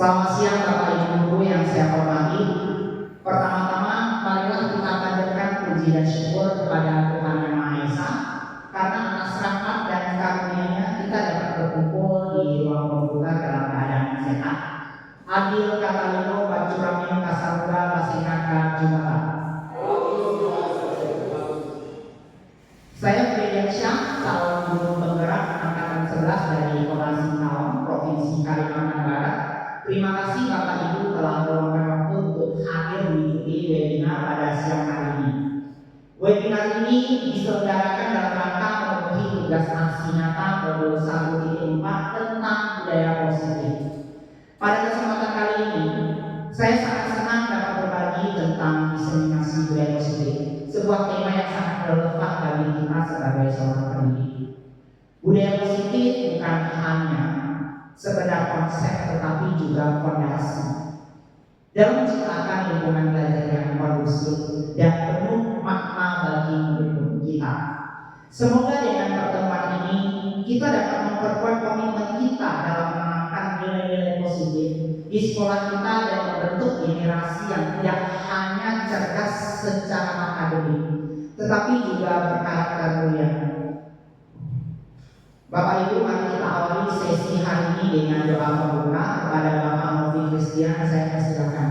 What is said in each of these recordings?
Selamat siang Bapak Ibu Guru yang saya hormati. Pertama-tama marilah kita panjatkan puji dan syukur kepada Tuhan Yang Maha Esa karena atas rahmat dan karunia-Nya kita dapat berkumpul di ruang pembuka dalam keadaan yang sehat. Adil Katalino Bacuramin Kasaruga Basinaka Jumata. Saya Frediansyah, calon guru penggerak angkatan 11 dari Kota Singkawang, Provinsi Kalimantan Barat. Terima kasih Bapak Ibu telah meluangkan waktu untuk hadir mengikuti webinar pada siang hari ini. Webinar ini diselenggarakan dalam rangka memenuhi tugas aksi nyata modul 1.4 tentang budaya positif. Pada kesempatan kali ini, saya sangat senang dapat berbagi tentang diseminasi budaya positif, sebuah tema yang sangat relevan bagi kita sebagai seorang pendidik. Budaya positif bukan hanya sekedar konsep tetapi juga fondasi dalam menciptakan lingkungan belajar yang kondusif dan penuh makna bagi murid-murid kita. Semoga dengan pertemuan ini kita dapat memperkuat komitmen kita dalam menanamkan nilai-nilai positif di sekolah kita dan membentuk generasi yang tidak hanya cerdas secara akademik tetapi juga berkarakter mulia. Bapak Ibu, mari kita awali sesi hari ini dengan doa pembuka. Kepada Bapak Novi Christian, saya persilakan.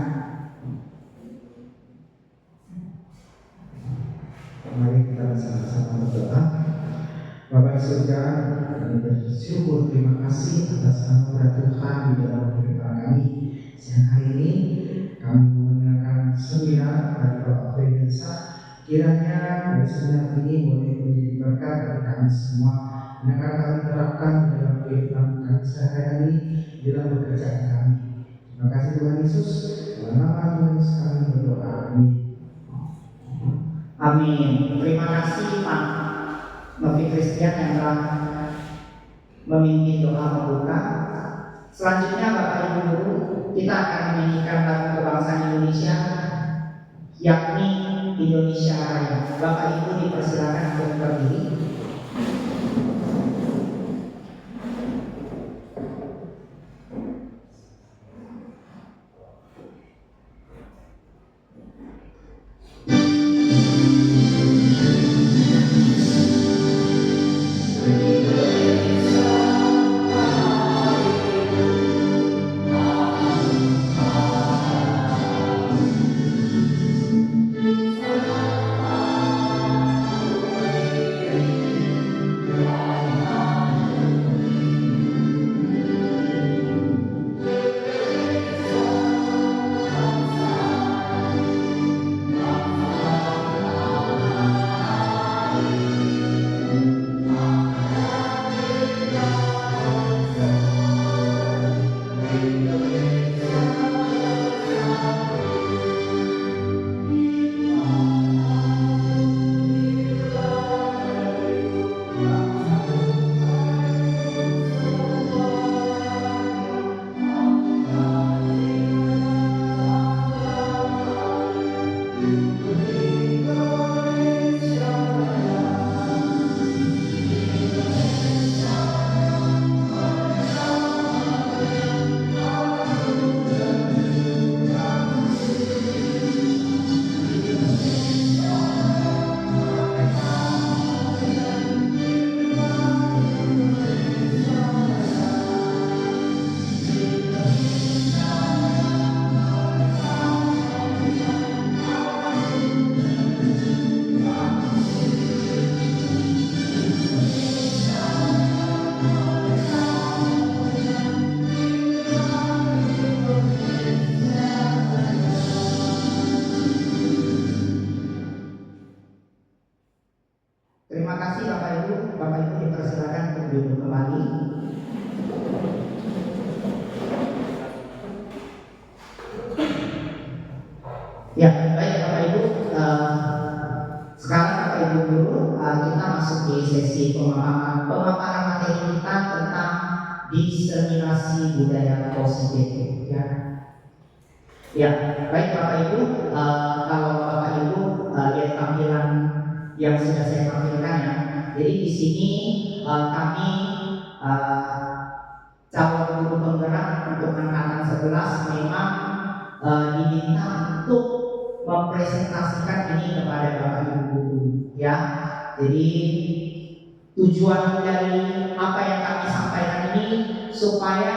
Mari kita sama-sama berdoa. Bapak surga, kami bersyukur, terima kasih atas anugerah Tuhan di dalam kehidupan kami. Siang hari ini kami mendengarkan seminar dari Bapak Frediansyah. Kiranya dari seminar ini boleh menjadi berkat bagi kami semua. Mendengar kami terapkan dalam kehidupan kami sehari-hari dalam pekerjaan kami. Terima kasih Tuhan Yesus. Dalam nama Tuhan Yesus kami berdoa. Amin. Amin. Terima kasih Pak Novi Christian yang telah memimpin doa pembuka. Selanjutnya Bapak Ibu Guru, kita akan menyanyikan lagu kebangsaan Indonesia, yakni Indonesia Raya. Bapak Ibu dipersilakan untuk berdiri. Terima kasih Bapak Ibu. Bapak Ibu dipersilakan untuk duduk kembali. Ya, baik Bapak Ibu. Sekarang Bapak Ibu Guru, kita masuk di sesi pemaparan materi kita tentang diseminasi budaya positif. Ya, baik Bapak Ibu. Kalau Bapak Ibu lihat tampilan yang sudah saya tampilkan ya. Jadi di sini kami calon guru penggerak untuk angkatan 11 memang diminta untuk mempresentasikan ini kepada Bapak Ibu guru ya. Jadi tujuan dari apa yang kami sampaikan ini supaya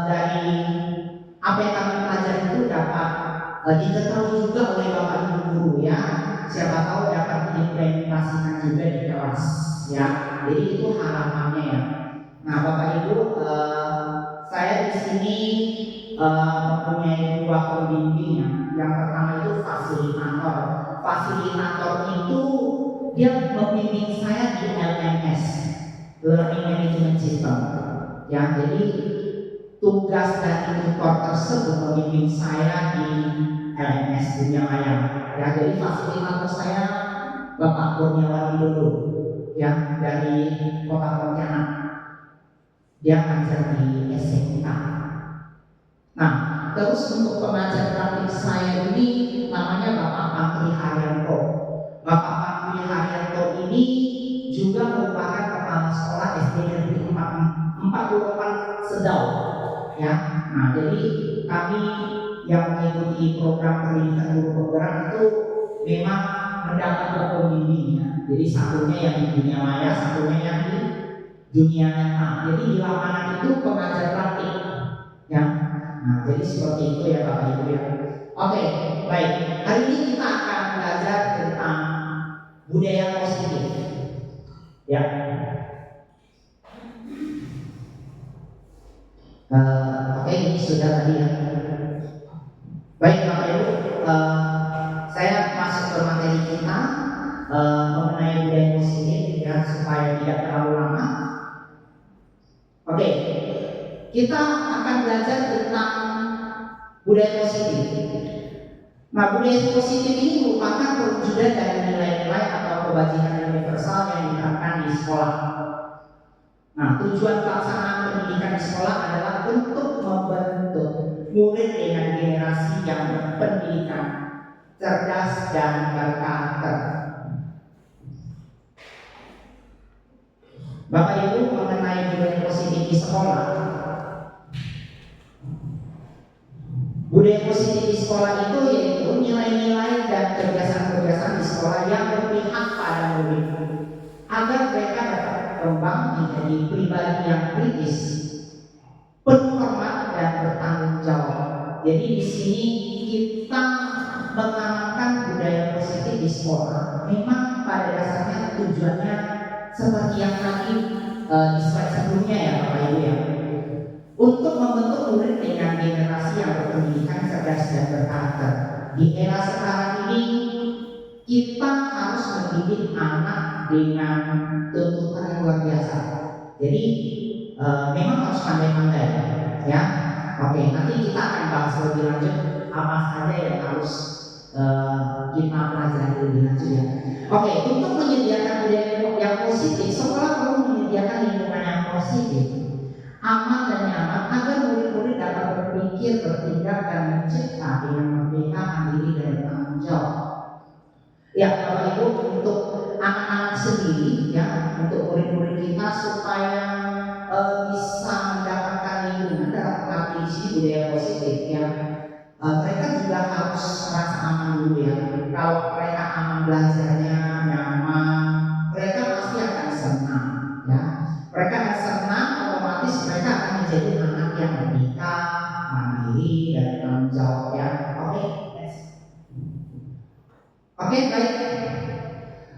dari apa yang kami pelajari itu dapat diketahui juga oleh Bapak Ibu guru ya. Siapa tahu dapat diimplementasikan juga di kelas ya. Jadi itu harapannya ya. Nah Bapak Ibu, saya di sini mempunyai dua pembimbing ya. Yang pertama itu fasilitator. Fasilitator itu dia membimbing saya di LMS, Learning Management System. Ya, jadi tugas dari tutor tersebut membimbing saya di LMS Dunia Maya. Ya, jadi fasilitator saya Bapak Kurniawan Widodo, ya dari Kota Pontianak. Dia mengajar di SMK. Nah, terus untuk pengajar praktik saya ini namanya Bapak Pantri Haryanto. Bapak Pantri Haryanto ini juga merupakan kepala sekolah SD Negeri 44 Sedau. Ya, nah jadi kami yang mengikuti program pendidikan guru penggerak itu memang mendapat dua pembimbingnya. Jadi satunya yang di dunia maya, satunya yang di dunia nyata. Jadi di lapangan itu pengajar praktik. Ya, nah jadi seperti itu ya Bapak Ibu ya. Oke, baik. Hari ini kita akan belajar tentang budaya positif. Ya. Oke, ini sudah tadi ya. Baik Bapak Ibu, saya masuk ke materi kita mengenai budaya positif ya supaya tidak terlalu lama. Oke, kita akan belajar tentang budaya positif. Nah, budaya positif ini merupakan perwujudan dari nilai-nilai atau kebajikan universal yang diterapkan di sekolah. Nah, tujuan pelaksanaan pendidikan di sekolah adalah untuk membentuk murid dengan generasi yang berpendidikan, cerdas dan berkarakter. Bapak Ibu, mengenai budaya positif di sekolah. Budaya positif di sekolah itu yaitu nilai-nilai dan kebiasaan-kebiasaan di sekolah yang berpihak pada murid agar mereka dapat berkembang menjadi pribadi yang kritis, penuh hormat dan bertanggung jawab. Jadi di sini kita mengamalkan budaya positif di sekolah. Memang pada dasarnya tujuannya seperti yang tadi di slide sebelumnya ya Bapak Ibu ya, untuk membentuk murid dengan generasi yang berpendidikan, cerdas dan berkarakter. Di era sekarang ini kita harus mendidik anak dengan tuntutan yang luar biasa. Jadi memang harus pandai-pandai ya. Oke, nanti kita akan bahas lebih lanjut apa saja yang harus kita pelajari lebih lanjut ya. Oke, untuk menyediakan budaya yang positif, sekolah perlu menyediakan lingkungan yang positif, aman dan nyaman agar murid-murid dapat berpikir, bertindak dan mencipta dengan merdeka, mandiri dan bertanggung jawab. Ya, Bapak Ibu, untuk anak-anak sendiri ya, untuk murid-murid kita supaya bisa mendapatkan lingkungan dalam pengertian di sini budaya positif ya. Mereka juga harus merasa aman dulu ya. Kalau mereka aman belajarnya, nyaman, mereka pasti akan senang ya. Mereka akan senang, otomatis mereka akan menjadi anak yang merdeka, mandiri dan bertanggung jawab ya. Oke, oke baik.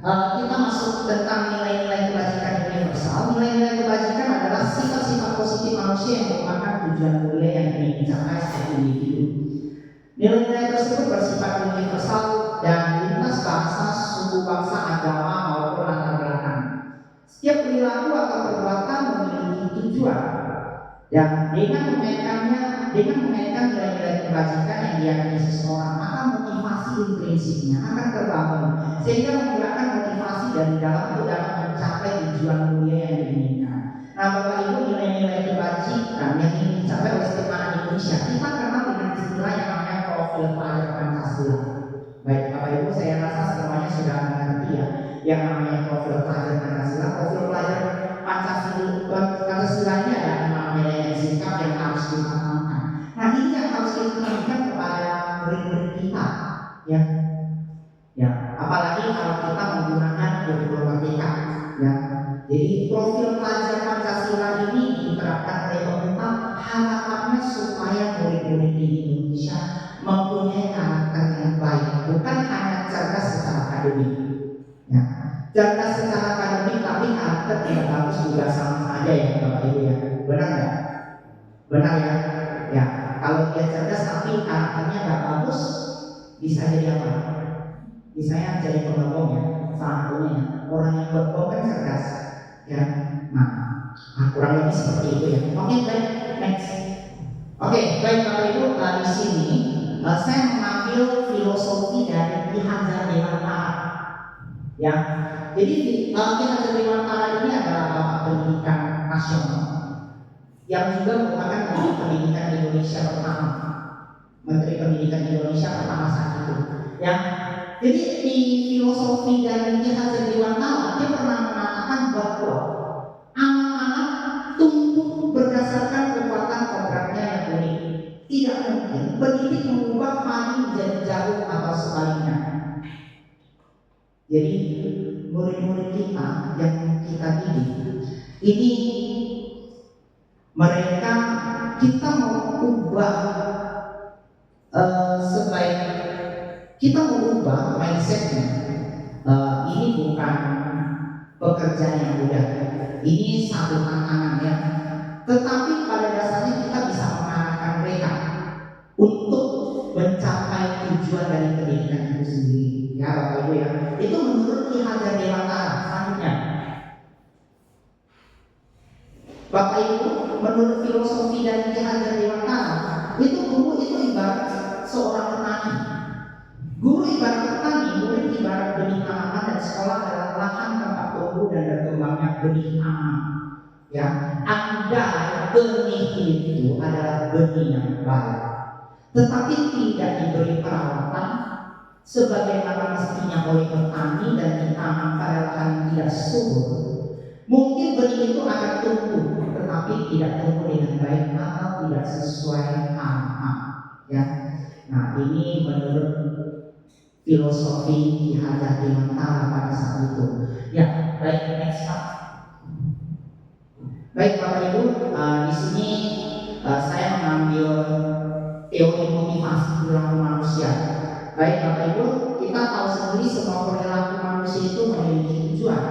Kita masuk tentang nilai-nilai kebajikan universal. Nilai-nilai kebajikan adalah sifat-sifat positif manusia yang merupakan tujuan mulia yang ingin dicapai setiap individu. Nilai-nilai tersebut bersifat universal dan lintas bahasa, suku, bangsa, agama maupun latar belakang. Setiap perilaku atau perbuatan memiliki tujuan, dan dengan mengaitkan nilai-nilai kebajikan yang diyakini seseorang, maka motivasi dan prinsipnya akan terbangun sehingga menggerakkan motivasi dari dalam untuk dapat mencapai tujuan mulia yang diinginkan. Nah, Bapak Ibu, nilai-nilai kebajikan yang ingin dicapai oleh setiap anak Indonesia kita kenal dengan istilah yang namanya profil pelajar Pancasila. Baik, Bapak Ibu, saya rasa semuanya sudah mengerti ya yang namanya profil pelajar Pancasila. Profil pelajar Pancasila ini ada 6 nilai sikap yang harus ditanamkan. ya. Ya, apalagi kalau kita menggunakan kurikulum merdeka, ya. Jadi profil pelajar Pancasila ini diterapkan oleh pemerintah harapannya supaya murid-murid di Indonesia mempunyai karakter yang baik, bukan hanya cerdas secara akademik. Ya, cerdas secara akademik tapi karakter tidak bagus juga sama saja ya Bapak Ibu ya. Benar nggak? Benar ya. Ya, kalau dia cerdas tapi karakternya nggak bagus, bisa jadi apa? Misalnya jadi pembohong ya, salah satunya ya. Orang yang berbohong kan cerdas, ya. Nah, kurang lebih seperti itu ya. Oke, baik, next. Oke, baik Bapak Ibu, di sini saya mengambil filosofi dari Ki Hajar Dewantara, ya. Jadi Ki Hajar Dewantara ini adalah Bapak Pendidikan Nasional yang juga merupakan Menteri Pendidikan Indonesia pertama, Menteri Pendidikan Indonesia pertama saat itu, ya. Jadi di filosofi dari Ki Hajar Dewantara dia pernah mengatakan bahwa anak-anak tumbuh berdasarkan kekuatan kodratnya yang unik. Tidak mungkin pendidik mengubah padi menjadi jagung atau sebaliknya. Jadi murid-murid kita yang kita didik ini mereka kita mau ubah sebaik kita mengubah mindsetnya. Ini bukan pekerjaan yang mudah. Ini satu tantangan ya. Tetapi pada dasarnya kita bisa mengarahkan mereka untuk mencapai tujuan dari pendidikan itu sendiri. Ya Bapak Ibu ya. Itu menurut Ki Hajar Dewantara. Selanjutnya, Bapak Ibu, menurut filosofi dari Ki Hajar Dewantara, itu guru itu ibarat seorang petani. Guru ibarat petani, murid ibarat benih tanaman, dan sekolah adalah lahan tempat tumbuh dan berkembangnya benih tanaman. Ya, andai benih itu adalah benih yang baik, tetapi tidak diberi perawatan sebagaimana mestinya oleh petani dan ditanam pada lahan yang tidak subur, mungkin benih itu akan tumbuh, tetapi tidak tumbuh dengan baik atau tidak sesuai harapan. Ya, nah ini menurut filosofi Ki Hajar Dewantara pada saat itu. Ya, baik, next Pak. Baik Bapak Ibu, di sini saya mengambil teori motivasi perilaku manusia. Baik Bapak Ibu, kita tahu sendiri semua perilaku manusia itu memiliki tujuan.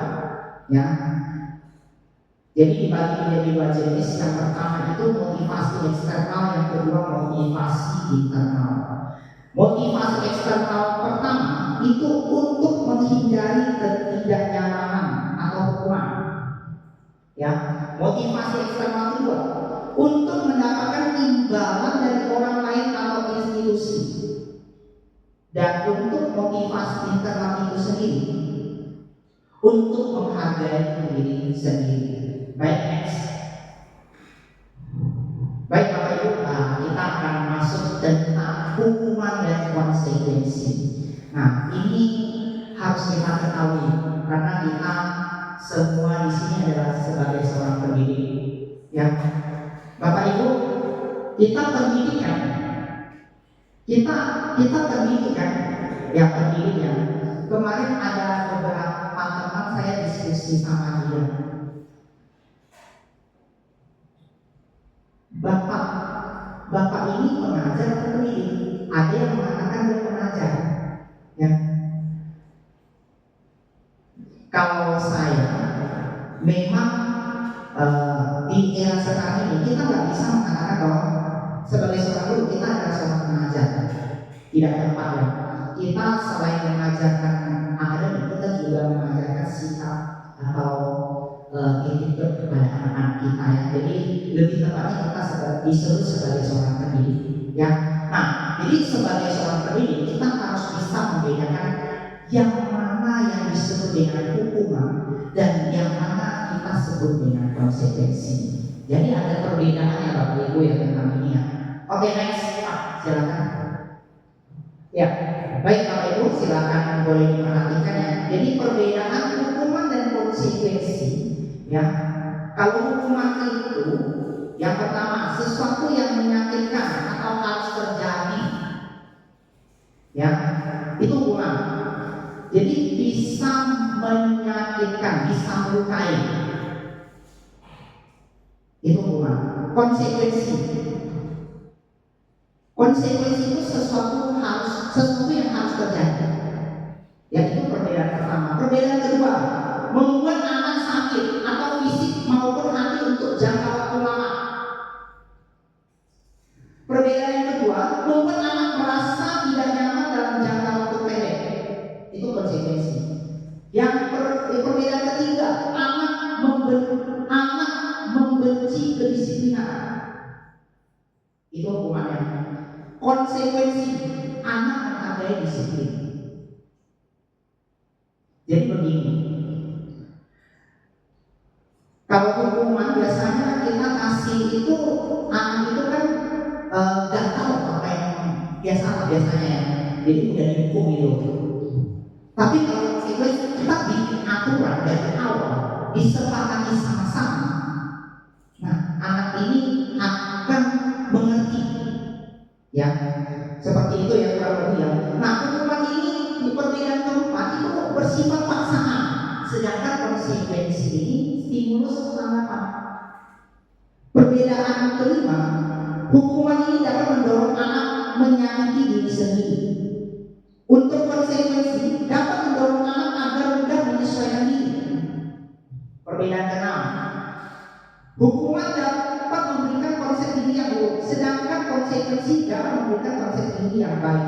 Ya, jadi dibagi menjadi dua jenis. Yang pertama itu motivasi eksternal, yang kedua motivasi internal. Motivasi eksternal pertama itu untuk menghindari ketidaknyamanan atau hukuman. Ya, motivasi eksternal kedua untuk mendapatkan imbalan dari orang lain atau institusi. Dan untuk motivasi internal itu sendiri untuk menghargai diri sendiri. Baik, next. Baik Bapak Ibu, kita akan masuk tentang hukuman dan konsekuensi. Nah, ini harus kita ketahui karena kita semua di sini adalah sebagai seorang pendidik. Ya, Bapak Ibu, kita pendidikan, kita pendidikan, ya pendidik ya. Kemarin ada beberapa teman saya diskusi sama dia. Bapak ini pengajar atau pendidik? Ada yang mengatakan dia pengajar. Ya. Kalau saya memang di era sekarang ini kita nggak bisa mengatakan bahwa sebagai seorang guru kita adalah seorang pengajar. Tidak tepat ya. Kita selain mengajarkan akademik, kita juga mengajarkan sikap atau attitude kepada anak-anak kita ya. Jadi lebih tepatnya kita disebut sebagai seorang pendidik ya. Nah, jadi sebagai seorang pendidik kita harus bisa membedakan yang mana yang disebut dengan hukuman dan yang mana kita sebut dengan konsekuensi. Jadi ada perbedaannya Bapak Ibu ya tentang ini ya. Oke, next Pak, silakan. Ya, baik Bapak Ibu, silakan boleh diperhatikan ya. Jadi perbedaan hukuman dan konsekuensi. Ya, kalau hukuman itu yang pertama sesuatu yang menyakitkan atau harus terjadi. Ya, Jadi bisa menyakitkan, bisa melukai. Itu hukuman. Konsekuensi. Konsekuensi itu sesuatu yang harus terjadi. Yaitu perbedaan pertama. Perbedaan kedua, membuat anak sakit atau fisik maupun hati untuk jangka waktu lama. Perbedaan yang kedua, membuat anak merasa tidak nyaman dalam jangka waktu pendek. Itu konsekuensi. Perbedaan ketiga, anak membenci kedisiplinan. Itu hukumannya. Konsekuensi, anak menghargai disiplin. Jadi begini, kalau hukuman biasanya kita kasih itu, anak itu kan gak tahu apa yang biasanya ya. Jadi udah dihukum gitu. Tapi kalau kita bikin aturan dari awal, disepakati sama-sama, nah anak ini akan mengerti, ya seperti itu ya kurang lebih ya. Nah hukuman ini di perbedaan keempat itu bersifat paksaan, sedangkan konsekuensi ini stimulus penangkapan. Perbedaan kelima, hukuman ini dapat mendorong anak menyakiti diri sendiri. Untuk konsekuensi dapat mendorong anak agar mudah menyesuaikan diri. Perbedaan keenam, hukuman dapat memberikan konsep diri yang buruk, sedangkan konsekuensi dapat memberikan konsep diri yang baik.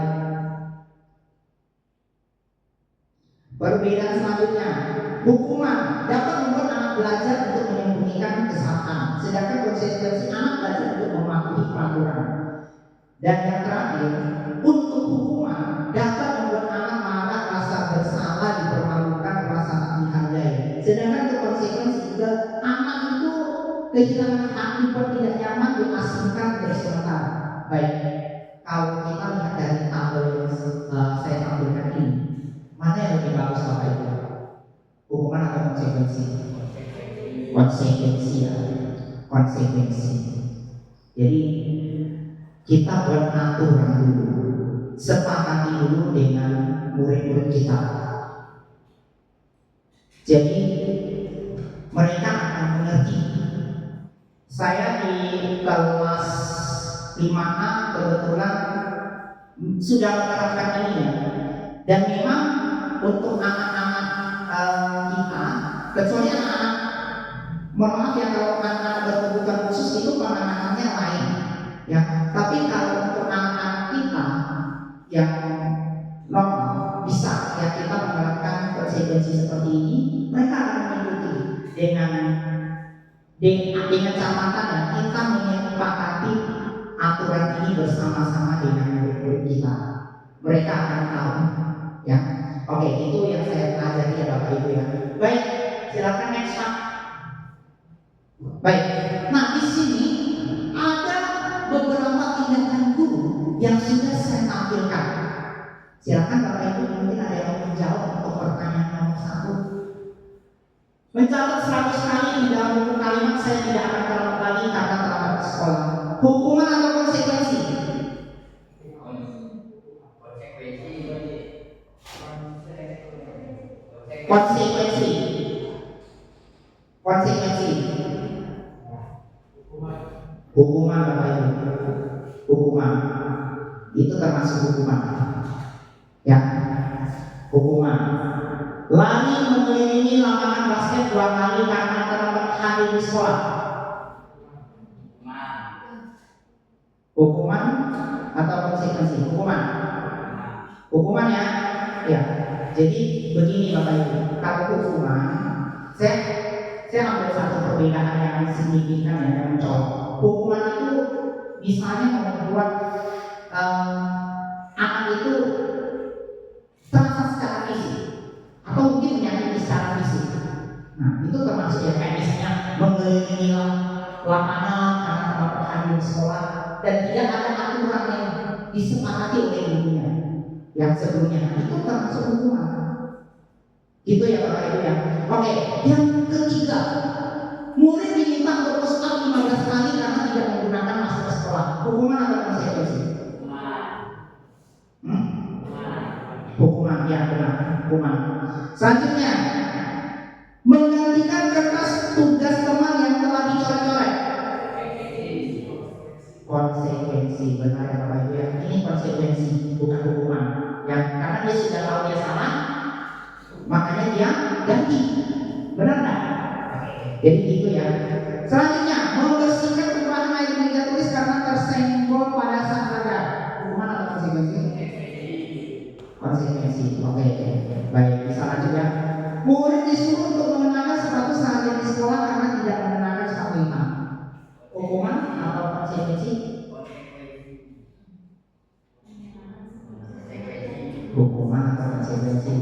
Perbedaan selanjutnya, hukuman dapat membuat anak belajar untuk menyembunyikan kesalahan, sedangkan konsekuensi anak belajar untuk mematuhi peraturan. Dan yang terakhir, untuk hukuman dapat membuat anak marah, rasa bersalah, dipermalukan, merasa tak dihargai. Sedangkan untuk konsekuensi juga anak itu kehilangan hak, tidak nyaman, diasingkan dari sementara. Baik, kalau kita lihat dari tabel yang saya tampilkan ini, mana yang lebih bagus Bapak Ibu? Hukuman atau konsekuensi? Konsekuensi ya, konsekuensi. Jadi kita buat aturan dulu, sepakati dulu dengan murid-murid kita. Jadi mereka akan mengerti. Saya di kelas 5A kebetulan sudah menerapkan ini ya. Dan memang untuk anak-anak kita, kecuali anak-anak, mohon maaf ya kalau anak-anak berkebutuhan khusus itu penanganannya lain, ya. Tapi kalau untuk anak-anak kita yang normal bisa ya kita menerapkan konsekuensi seperti ini, mereka akan mengikuti dengan catatan ya kita menyepakati aturan ini bersama-sama dengan murid-murid kita. Mereka akan tahu. Ya, oke, itu yang saya pelajari ya Bapak Ibu ya. Baik, silakan next Pak. Baik, nah di sini ada beberapa tindakan guru yang sudah saya tampilkan. Silakan Bapak Ibu mungkin ada yang mau menjawab untuk pertanyaan nomor 1. Mencatat 100 kali di dalam buku kalimat saya tidak akan terlambat lagi karena terlambat ke sekolah. Hukuman atau konsekuensi? Konsekuensi. Hukuman Bapak Ibu. Hukuman. Itu termasuk hukuman. Ya. Hukuman. Lari mengelilingi lapangan basket 2 kali karena terlambat hadir di sekolah. Hukuman atau konsekuensi? Hukuman. Hukuman ya. Ya. Jadi begini Bapak Ibu, kalau hukuman, saya ambil satu perbedaan yang signifikan ya, yang mencolok. Hukuman itu misalnya membuat anak itu terasa secara fisik atau mungkin menyakiti secara fisik. Nah itu termasuk ya kayak misalnya mengelilingi lapangan karena terlambat hadir di sekolah dan tidak ada aturan yang disepakati oleh gurunya yang sebelumnya, itu termasuk hukuman. Gitu ya Bapak Ibu ya. Oke, yang ketiga, murid diminta untuk push up 15 kali karena tidak menggunakan masker sekolah. Hukuman atau konsekuensi? Hukuman, ya benar. hukuman. Selanjutnya, menggantikan kertas tugas teman yang telah dicoret-coret. Konsekuensi, benar ya Bapak Ibu ya. Ini konsekuensi, bukan hukuman. Ya, karena dia sudah tahu dia salah, makanya dia ganti. Benar nggak? Jadi gitu ya. Selanjutnya, membersihkan tumpahan air yang ditulis karena tersenggol pada saat belajar. Hukuman atau konsekuensi? Konsekuensi. Oke. Baik, bisa lanjut ya. Murid disuruh untuk mengenakan sepatu seharian di sekolah karena tidak mengenakan sepatu hitam. Hukuman atau konsekuensi? Hukuman atau konsekuensi?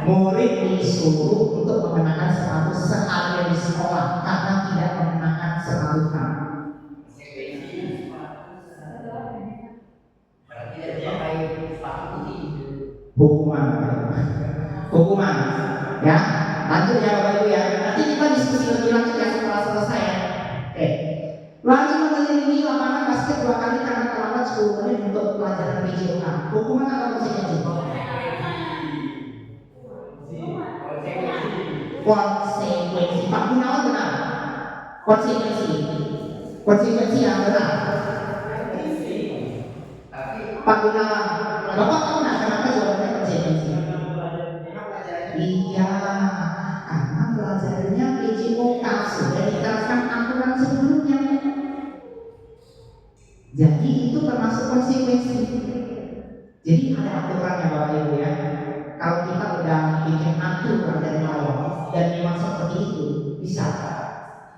Murid disuruh untuk mengenakan sepatu seharian di sekolah karena tidak mengenakan sepatu hitam. Hukuman, hukuman. Ya, lanjut ya Bapak Ibu ya. Nanti kita diskusi lebih lanjut ya setelah selesai ya. Oke. Lari mengelilingi lapangan basket 2 kali karena terlambat 10 menit untuk pelajaran PJOK. Hukuman atau konsekuensi? Konsekuensi. Pak Gunawan benar. Konsekuensi. Konsekuensi yang benar. Pak Gunawan. Bapak tahu nggak kenapa jawabannya konsekuensi? Iya, karena pelajarannya PJOK sudah diterapkan aturan sebelumnya. Jadi itu termasuk konsekuensi. Jadi ada aturannya Bapak Ibu ya. Kalau kita udah bikin aturan dari awal dan memang seperti itu bisa.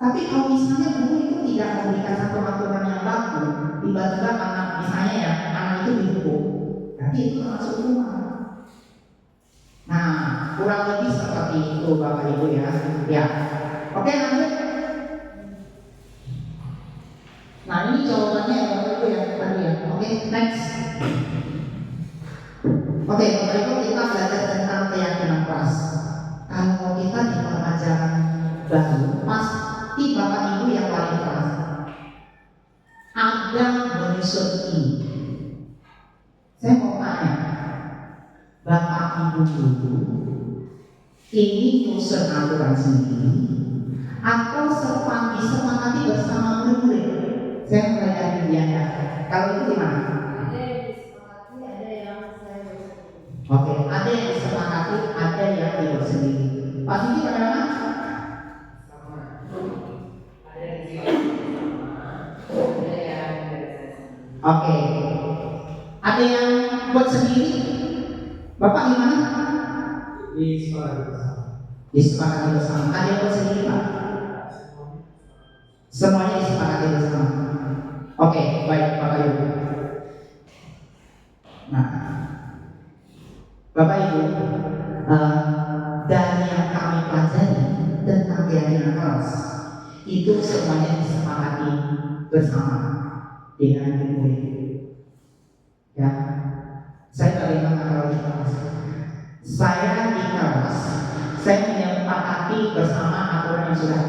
Tapi kalau misalnya guru itu tidak memberikan satu aturan yang baku, tiba-tiba anak misalnya ya anak itu dihukum, berarti itu termasuk hukuman. Nah, kurang lebih seperti itu Bapak Ibu ya. Ya, oke lanjut. Nah ini jawabannya ya Bapak Ibu ya tadi ya. Oke, next. Oke, Bapak Ibu kita belajar tentang keyakinan kelas. Kalau kita di pelajaran baru, pasti Bapak Ibu yang paling keras ada menyusun ini. Saya mau tanya, Bapak Ibu dulu ini nyusun aturan sendiri atau disepakati bersama murid-murid? Saya mulai dari Diana. Kalau itu gimana? Oke, ada yang disepakati, ada yang dibuat sendiri. Pak Siti bagaimana? Sama. Ada yang Oke. Ada yang buat sendiri? Bapak gimana? Disepakati bersama. Ada yang buat sendiri Pak? Semuanya disepakati bersama. Oke, baik Bapak Ibu. Nah, Bapak Ibu, dari yang kami pelajari tentang keyakinan kelas itu semuanya disepakati bersama dengan murid. Ya, saya bagaimana kalau di kelas? Saya di kelas, saya menyepakati bersama aturan yang sudah.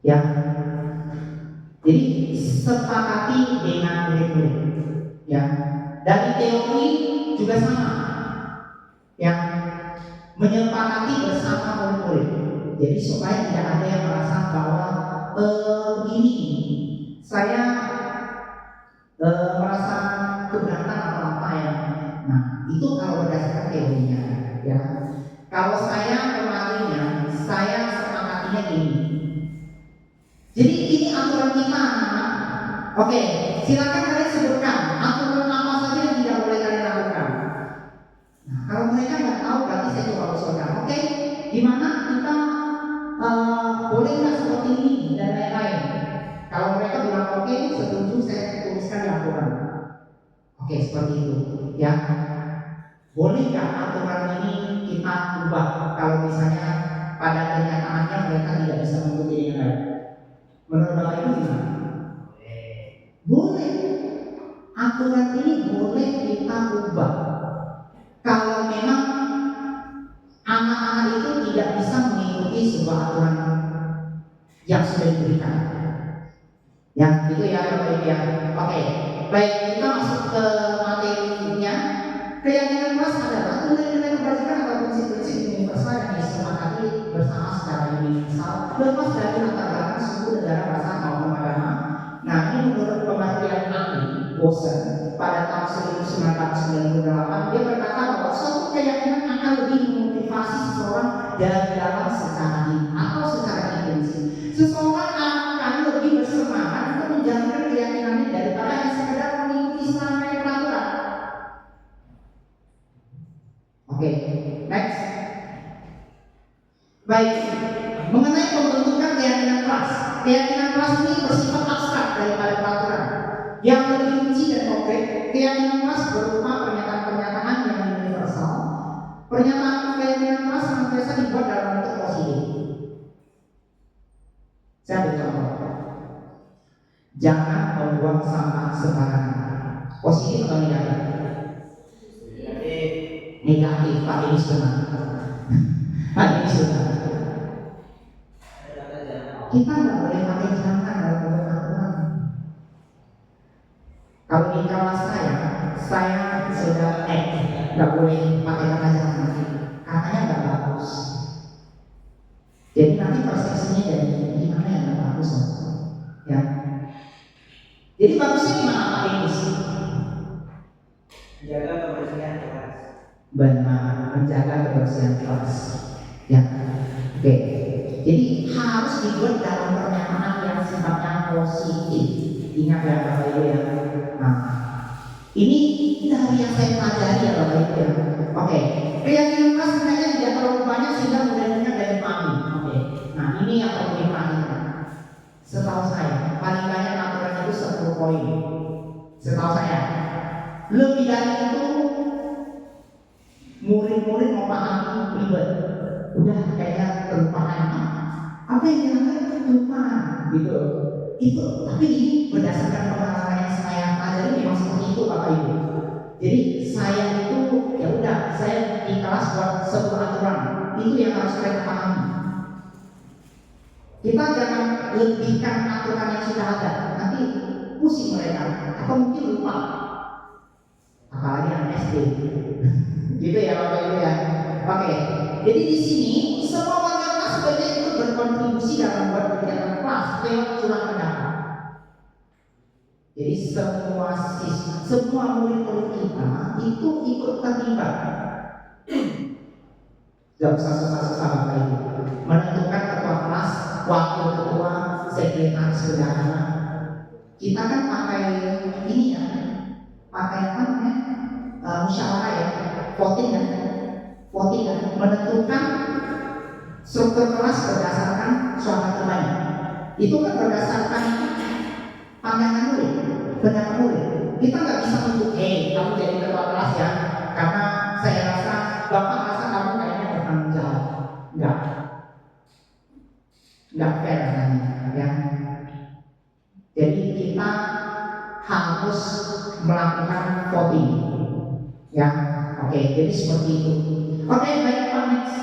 Ya, jadi sepakati dengan murid-murid. Ya, dari teori juga sama. Yang menyepakati bersama murid-murid. Jadi supaya tidak ada yang merasa bahwa begini saya merasa keberatan atau apa ya. Nah itu kalau berdasarkan teorinya ya. Kalau saya kemarinnya saya sepakatinya gini. Jadi ini aturan kita anak-anak. Oke, silakan kalian sebutkan aturan apa saja yang tidak boleh kalian lakukan. Nah, kalau mereka nggak tahu berarti saya coba usulkan. Oke, gimana kita boleh nggak seperti ini dan lain-lain. Kalau mereka bilang oke, setuju, saya tuliskan di aturan. Oke, seperti itu. Ya, boleh nggak aturan ini kita ubah kalau misalnya pada kenyataannya mereka tidak bisa mengikuti dengan baik? Menurut Bapak Ibu gimana? Boleh. Aturan ini boleh kita ubah. Kalau memang anak-anak itu tidak bisa mengikuti sebuah aturan yang sudah diberikan. Ya, itu ya Bapak Ibu ya. Oke, baik kita masuk ke materi Keyakinan kelas adalah nilai-nilai kebajikan atau prinsip-prinsip universal yang disepakati bersama secara universal, lepas dari latar belakang suku, negara, bahasa maupun agama. Nah, ini menurut pengertian ahli Bosen pada tahun 1998, dia berkata bahwa suatu keyakinan akan lebih memotivasi seseorang dari dalam secara diri atau secara intrinsik. Seseorang akan lebih bersemangat untuk menjalankan keyakinannya daripada yang sekedar mengikuti serangkaian peraturan. Oke, next. Baik, mengenai pembentukan keyakinan kelas. Keyakinan kelas ini bersifat abstrak daripada peraturan. Yang lebih rinci dan konkret, keyakinan kelas berupa pernyataan-pernyataan yang universal. Pernyataan keyakinan kelas senantiasa dibuat dalam bentuk positif. Saya ambil contoh. Jangan membuang sampah sembarangan. Positif atau negatif? Negatif. Pak ini sunnah. Pak ini sunnah. Kita nggak boleh pakai jangan dalam bentuk aturan. Kalau di kelas saya sudah nggak boleh pakai kata jangan. Katanya nggak bagus. Jadi nanti persepsinya jadi gimana yang nggak bagus, ya. Jadi bagusnya gimana Pak Denis? Menjaga kebersihan kelas. Benar, menjaga kebersihan kelas. Ya, oke. Jadi harus dibuat dalam pernyataan yang sifatnya positif. Ingat ya Bapak Ibu ya. Nah, ini dari yang saya pelajari ya Bapak Ibu ya. Oke, keyakinan kelas sebenarnya tidak terlalu banyak sehingga mudah-mudahan dari pahami. Oke, nah ini yang perlu diperhatikan. Setahu saya, paling banyak aturan itu 10 poin. Setahu saya, lebih dari itu murid-murid mau pahami ribet. Udah kayaknya kelupaan. Apa yang dilanggar kelupaan gitu. Itu tapi ini berdasarkan pengalaman yang saya pelajari memang seperti itu Bapak Ibu. Jadi saya itu ya udah saya di kelas buat sebuah aturan itu yang harus mereka pahami. Kita jangan lebihkan aturan yang sudah ada, nanti pusing mereka atau mungkin lupa. Apalagi anak SD. Gitu ya Bapak Ibu ya. Oke. Jadi di sini semua warga kelas sebaiknya ikut berkontribusi dalam membuat kegiatan kelas lewat curang pendapat. Jadi semua murid-murid kita itu ikut terlibat. Gak usah susah-susah Bapak Ibu. Menentukan ketua kelas, wakil ketua, sekretaris bendahara. Kita kan pakai ini ya, pakai apa namanya? Musyawarah ya, voting ya, menentukan struktur kelas berdasarkan suara terbanyak. Itu kan berdasarkan pandangan murid, pendapat murid. Kita nggak bisa untuk, kamu jadi ketua kelas ya, karena saya rasa bapak rasa kamu kayaknya bertanggung jawab. Nggak fair namanya, ya. Jadi kita harus melakukan voting, ya. Oke, jadi seperti itu. Oke, baik Pak next.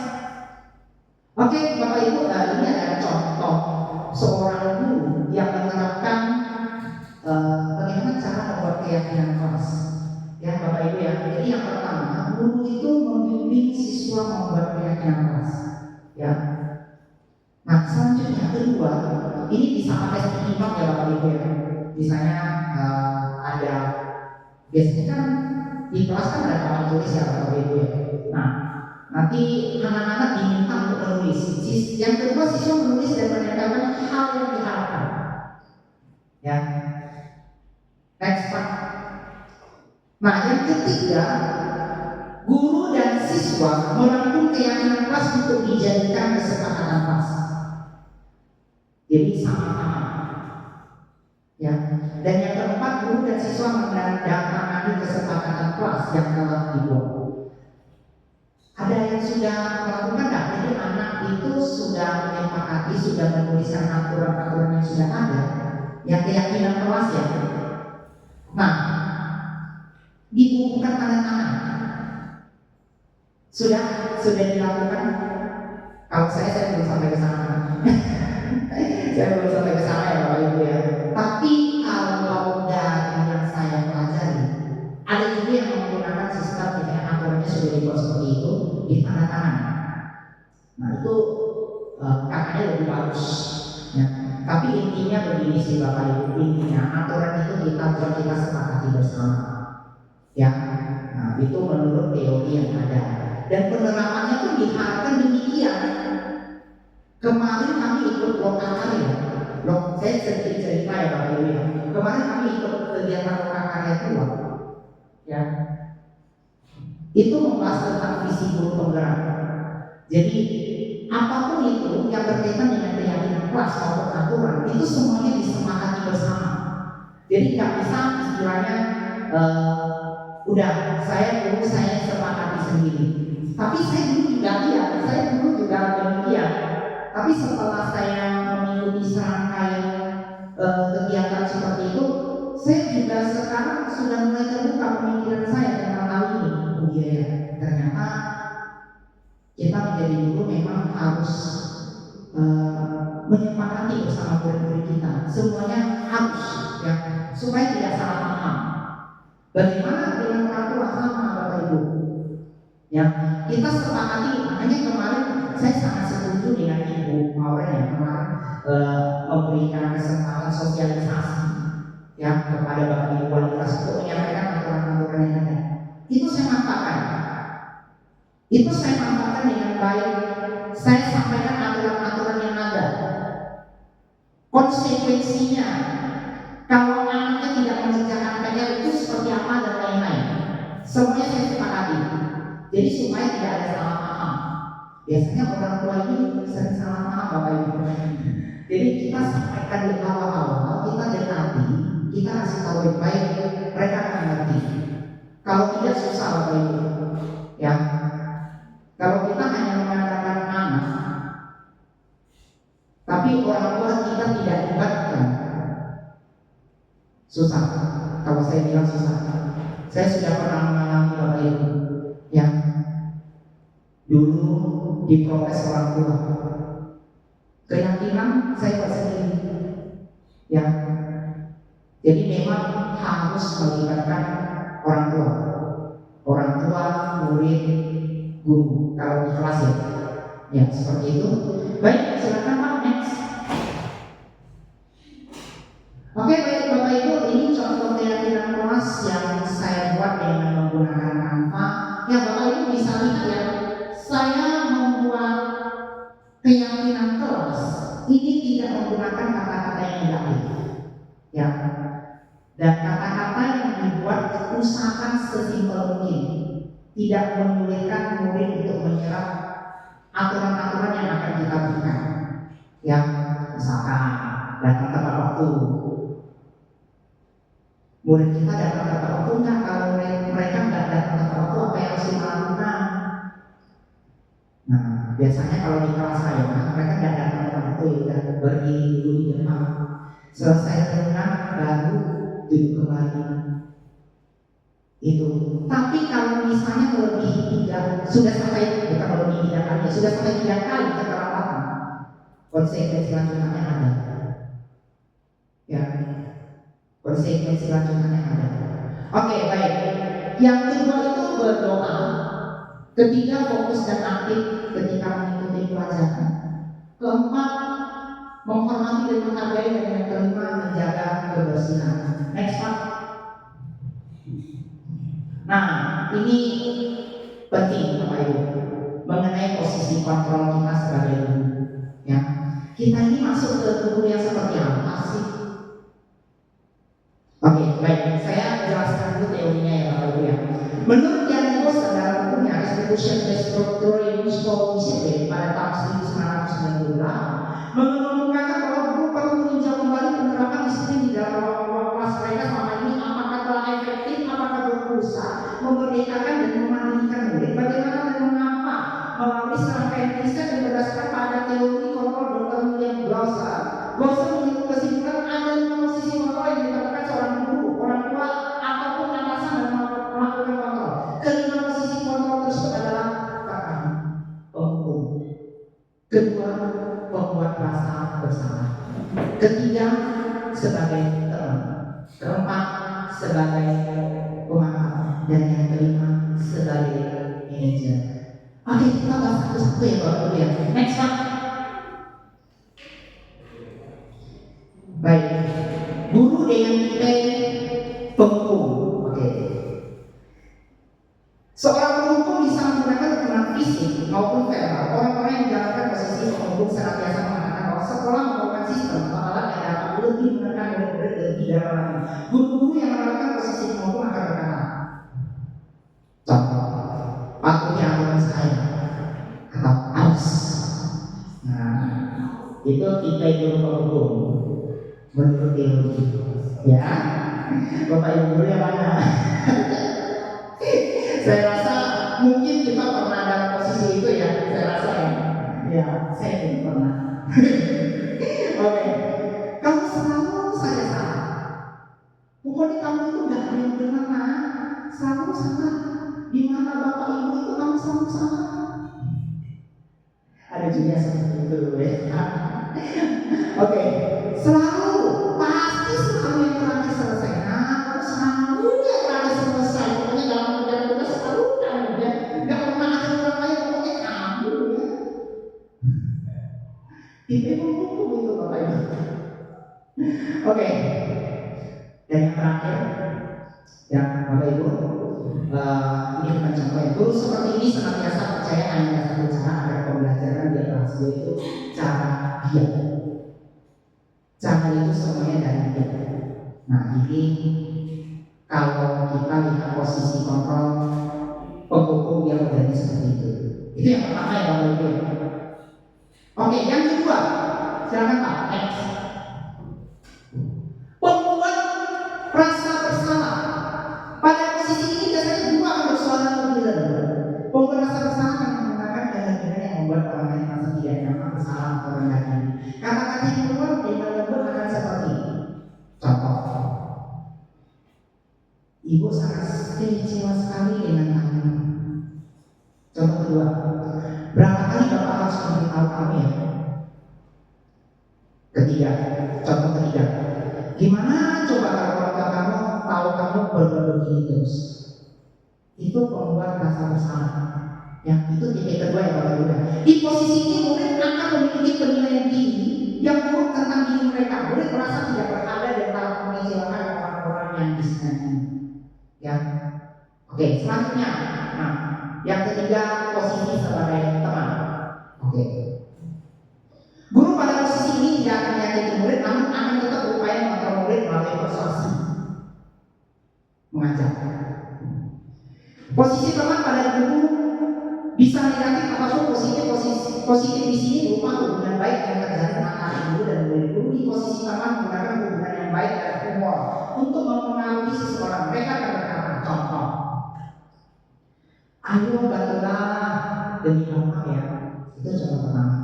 Oke, Bapak Ibu, ini ada contoh seorang guru yang menerapkan bagaimana cara membuat keyakinan kelas. Ya, Bapak Ibu ya. Jadi yang pertama, guru itu membimbing siswa membuat keyakinan kelas. Ya. Nah, selanjutnya kedua, ini bisa pakai setimpal ya Bapak Ibu ya. Misalnya ada biasanya kan di kelas kan ada papan tulis ya Bapak Ibu ya. Nah, nanti anak-anak diminta untuk menulis. Yang kedua siswa menulis dan menempelkan hal yang diharapkan. Ya. Next Pak. Nah, yang ketiga, guru dan siswa merangkum keyakinan kelas untuk dijadikan kesepakatan kelas. Jadi sama-sama. Ya. Dan yang keempat, guru dan siswa menandatangani kesepakatan kelas yang telah dibuat. Ada yang sudah melakukan enggak? Jadi anak itu sudah menyepakati, sudah menuliskan aturan-aturan yang sudah ada, yang keyakinan kelas ya. Nah, dibukukan tanda tangan. Sudah dilakukan. Kalau saya belum sampai ke sana. Saya belum sampai ke sana ya Bapak Ibu ya. Tapi kalau dari yang saya pelajari, ada juga yang menggunakan sistem pendekatannya lebih bagus. Ya. Tapi intinya begini sih Bapak Ibu, intinya aturan itu kita sepakati bersama. Ya, nah, itu menurut teori yang ada. Dan penerapannya pun diharapkan demikian. Kemarin kami ikut lokakarya. Saya sedikit cerita ya Bapak Ibu ya. Kemarin kami ikut kegiatan lokakarya keluar. Ya, itu membahas tentang visi guru penggerak. Jadi apapun itu yang berkaitan dengan keyakinan kelas maupun aturan itu semuanya disepakati bersama. Jadi nggak bisa istilahnya udah saya sepakati sendiri. Tapi saya dulu juga demikian. Tapi setelah saya mengikuti serangkaian kegiatan seperti itu, saya juga sekarang sudah mulai terbuka pemikiran saya tentang hal ini. Oh iya ya, ternyata kita menjadi guru memang harus menyepakati bersama murid-murid kita. Semuanya harus ya, supaya tidak salah paham. Bagaimana dengan orang tua sama Bapak Ibu? Ya, kita sepakati. Makanya kemarin saya sangat setuju dengan Ibu Maureen yang kemarin memberikan kesempatan sosialisasi ya kepada Bapak Ibu wali kelas untuk menyampaikan aturan-aturan yang ada. Itu saya manfaatkan. Dengan baik. Saya sampaikan aturan-aturan yang ada. Konsekuensinya, kalau anaknya tidak mengerjakan PR itu seperti apa dan lain-lain. Semuanya saya sepakati. Jadi supaya tidak ada salah paham. Biasanya orang tua ini sering salah paham Bapak Ibu. Jadi kita sampaikan di awal-awal, kita dekati, kita kasih tahu yang baik, mereka akan mengerti. Kalau tidak susah Bapak Ibu. Ya. Kalau kita hanya mengandalkan anak, tapi orang tua kita tidak libatkan, susah. Kalau saya bilang susah, saya sudah pernah mengalami Bapak Ibu yang dulu diprotes orang tua. Keyakinan saya sendiri, ya. Jadi memang harus melibatkan orang tua, murid, guru kalau di kelas ya seperti itu. Baik, silakan Pak, next. Oke, baik Bapak Ibu, ini contoh keyakinan kelas yang saya buat dengan menggunakan Canva. Ya Bapak Ibu bisa lihat ya, saya membuat keyakinan kelas ini tidak menggunakan kata-kata yang negatif, ya. Dan kata-kata yang dibuat usahakan sesimpel mungkin. Tidak menyulitkan murid untuk menyerap aturan-aturan yang akan kita berikan. Ya, misalkan datang tepat waktu. Murid kita datang tepat waktu enggak? Kalau mereka nggak datang tepat waktu, apa yang harus dilakukan? Nah, biasanya kalau di kelas saya, mereka nggak datang tepat waktu, ya berdiri dulu di depan. Selesai renang, baru duduk kembali. Itu. Tapi kalau misalnya melebihi 3, sudah sampai, bukan melebihi 3 kali, sudah sampai 3 kali keterlambatan, konsekuensi lanjutannya ada. Ya, konsekuensi lanjutannya ada. Oke, baik. Yang kedua itu berdoa. Ketiga, fokus dan aktif ketika mengikuti pelajaran. Keempat, menghormati dan menghargai, dan yang kelima, menjaga kebersihan. Next Pak. Nah, ini penting Bapak Ibu mengenai posisi kontrol kita sebagai guru. Ya, kita ini masuk ke guru yang seperti apa sih? Oke, baik. Saya jelaskan dulu teorinya ya Bapak Ibu ya. Menurut Jan Koster dalam bukunya Restitution Structure in School Discipline pada tahun 1998 mengemukakan bahwa guru perlu meninjau kembali penerapan disiplin di dalam ruang kelas mereka selama ini, apakah telah efektif, apakah berusaha memerdekakan dan memandirikan murid, bagaimana dan mengapa melalui serangkaian riset yang berdasarkan pada teori kontrol Dr. William Glauser. Glauser memiliki kesimpulan ada 5 posisi kontrol yang diterapkan seorang guru, orang tua, ataupun atasan dan melakukan kontrol. Kelima posisi kontrol tersebut adalah pertama, penghukum, kedua, pembuat rasa bersalah, ketiga, sebagai teman, keempat, sebagai pemaaf, dan yang kelima sebagai manajer. Oke, kita bahas satu-satu ya Bapak Ibu ya. Next Pak. Baik, guru dengan nilai penghukum. Oke. Seorang penghukum bisa menggunakan hukuman fisik maupun verbal. Orang-orang yang menjalankan posisi penghukum senantiasa mengatakan bahwa sekolah merupakan sistem alat yang dapat lebih menekan murid-murid lebih dalam lagi. Guru-guru yang menerapkan posisi penghukum akan berkata, contoh, patuhi aturan saya atau aus. Nah, itu tipe guru penghukum menurut teologi. Ya, Bapak Ibu guru yang mana? Saya rasa mungkin kita pernah dalam posisi itu ya. Saya rasa ya, saya pun pernah. Oke, kamu selalu saja salah. Pokoknya kamu itu gak ada yang benar, selalu salah. Di mata Bapak Ibu itu kamu selalu salah. Ada juga seperti itu ya. Oke, selalu pasti selalu yang terakhir selesai. Nah, kamu selalu yang terakhir selesai. Pokoknya dalam kerjaan selalu kamu ya. Gak pernah ada orang lain, pokoknya kamu ya. Tipe penghukum itu Bapak Ibu. Oke, dan yang terakhir, ya Bapak Ibu, ini bukan contoh ya. Guru seperti ini senantiasa percaya hanya satu cara agar pembelajaran dia kelas, yaitu cara dia. Cara itu semuanya dari dia. Nah ini kalau kita lihat posisi kontrol penghukum yang menjadi seperti itu. Itu yang pertama ya Bapak Ibu. Oke, yang kedua, silakan Pak. Next. Pembuat rasa bersalah. Pada posisi ini biasanya guru akan bersuara lebih rendah. Pembuat rasa bersalah akan menggunakan gaya-gaya yang membuat orang lain merasa tidak nyaman, bersalah atau rendah diri. Kata-kata yang keluar dengan lembut akan seperti ini. Contoh, Ibu sangat kecewa sekali dengan kamu. Contoh kedua, berapa kali Bapak harus memberitahu kamu ya? Ketiga, contoh ketiga, gimana coba kalau keluarga kamu tahu kamu berbuat begini terus? Itu membuat rasa bersalah. Ya, itu titik kedua yang Bapak Ibu. Di posisi ini murid akan memiliki penilaian tinggi yang buruk tentang diri mereka. Murid merasa tidak berada dan telah mengecewakan orang-orang yang disegani. Ya, oke. Selanjutnya, nah, yang ketiga posisi sebagai teman. Oke. Guru pada posisi ini tidak akan menyakiti murid, namun akan tetap berupaya mengontrol murid melalui persuasi, mengajak. Posisi teman pada guru bisa negatif ataupun positif di sini berupa hubungan baik yang terjalin antara guru dan murid. Guru di posisi teman menggunakan hubungan yang baik dan humor untuk mempengaruhi seseorang. Mereka akan berkata, contoh, ayo bantulah demi Bapak ya. Itu contoh pertama.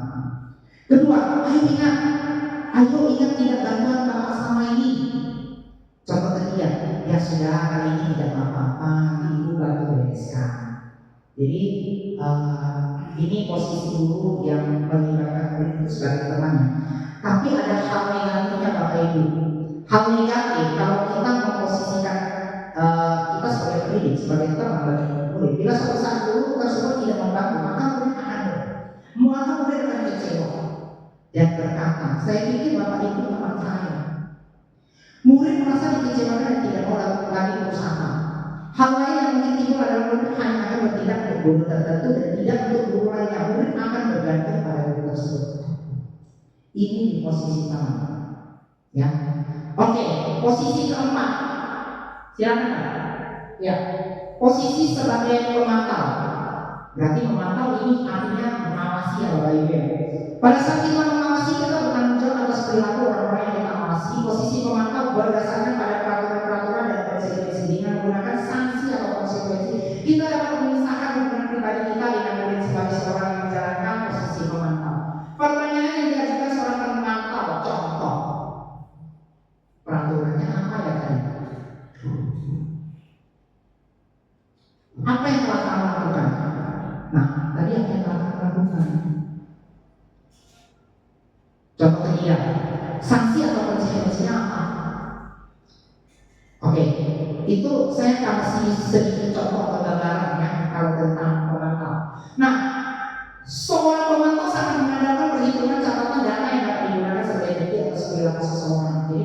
Kedua, ayo ingat tidak bantuan Bapak selama ini. Contoh ketiga, ya sudah kali ini tidak apa-apa, Ibu bantu bereskan. Jadi ini posisi guru yang melibatkan murid itu sebagai temannya. Tapi ada hal negatifnya Bapak Ibu. Hal negatif kalau kita memposisikan kita sebagai pendidik, sebagai teman bagi murid. Bila suatu saat guru tersebut tidak membantu, maka murid akan kecewa dan berkata, saya pikir Bapak Ibu teman saya. Murid merasa dikecewakan dan tidak mau lagi berusaha. Hal lain yang mungkin timbul adalah murid hanya akan bertindak untuk guru tertentu dan tidak untuk guru lainnya. Murid akan bergantung pada guru tersebut. Ini di posisi teman. Ya, oke. Posisi keempat, silakan. Ya, posisi sebagai pemantau. Berarti memantau ini artinya mengawasi ya Bapak Ibu. Pada saat kita mengawasi, kita bertanggung jawab atas perilaku orang-orang yang kita awasi. Posisi pemantau berdasarkan pada peraturan-peraturan dan konsekuensi. Dengan menggunakan sanksi atau konsekuensi, kita dapat memisahkan hubungan pribadi kita dengan murid sebagai seorang yang menjalankan posisi pemantau. Pertanyaan yang diajukan seorang pemantau, contoh, peraturannya apa ya tadi? Apa yang telah kamu lakukan? Nah, tadi apa yang telah kamu lakukan? Contoh ketiga, sanksi atau konsekuensinya apa? Oke, itu saya kasih sedikit contoh atau gambaran ya kalau tentang pemantau. Nah, seorang pemantau sangat mengandalkan perhitungan catatan data yang dapat digunakan sebagai bukti atas perilaku seseorang. Jadi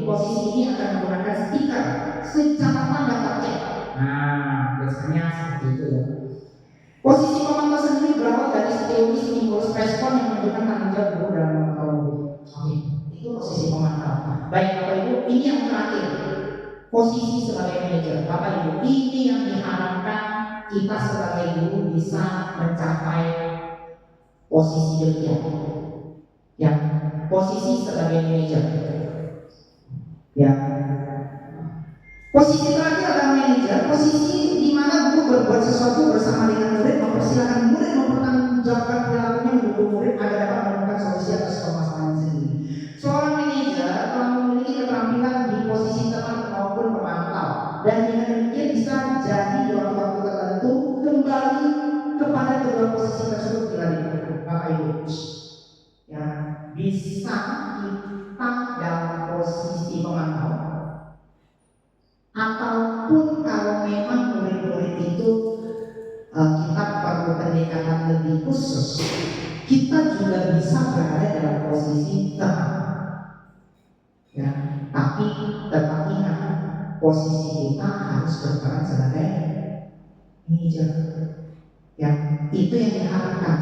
terakhir, posisi sebagai manajer. Bapak Ibu, ini yang diharapkan kita sebagai guru bisa mencapai posisi demikian. Ya, posisi sebagai manajer. Ya. Posisi terakhir adalah manajer, posisi di mana guru berbuat sesuatu bersama dengan murid, mempersilahkan murid mempertanggungjawabkan perilakunya, mendukung murid agar dapat menemukan solusi atas permasalahan sendiri. Seorang manajer telah memiliki keterampilan di posisi teman maupun pemantau, dan dengan demikian bisa jadi di waktu-waktu tertentu kembali kepada kedua posisi tersebut bila diperlukan. Bapak Ibu, ya, bisa kita dalam posisi pemantau, ataupun kalau memang murid-murid itu kita perlu pendekatan lebih khusus, kita juga bisa berada dalam posisi teman. Ya, tapi tetap ingat, posisi kita harus berperan sebagai manajer. Ya, itu yang diharapkan.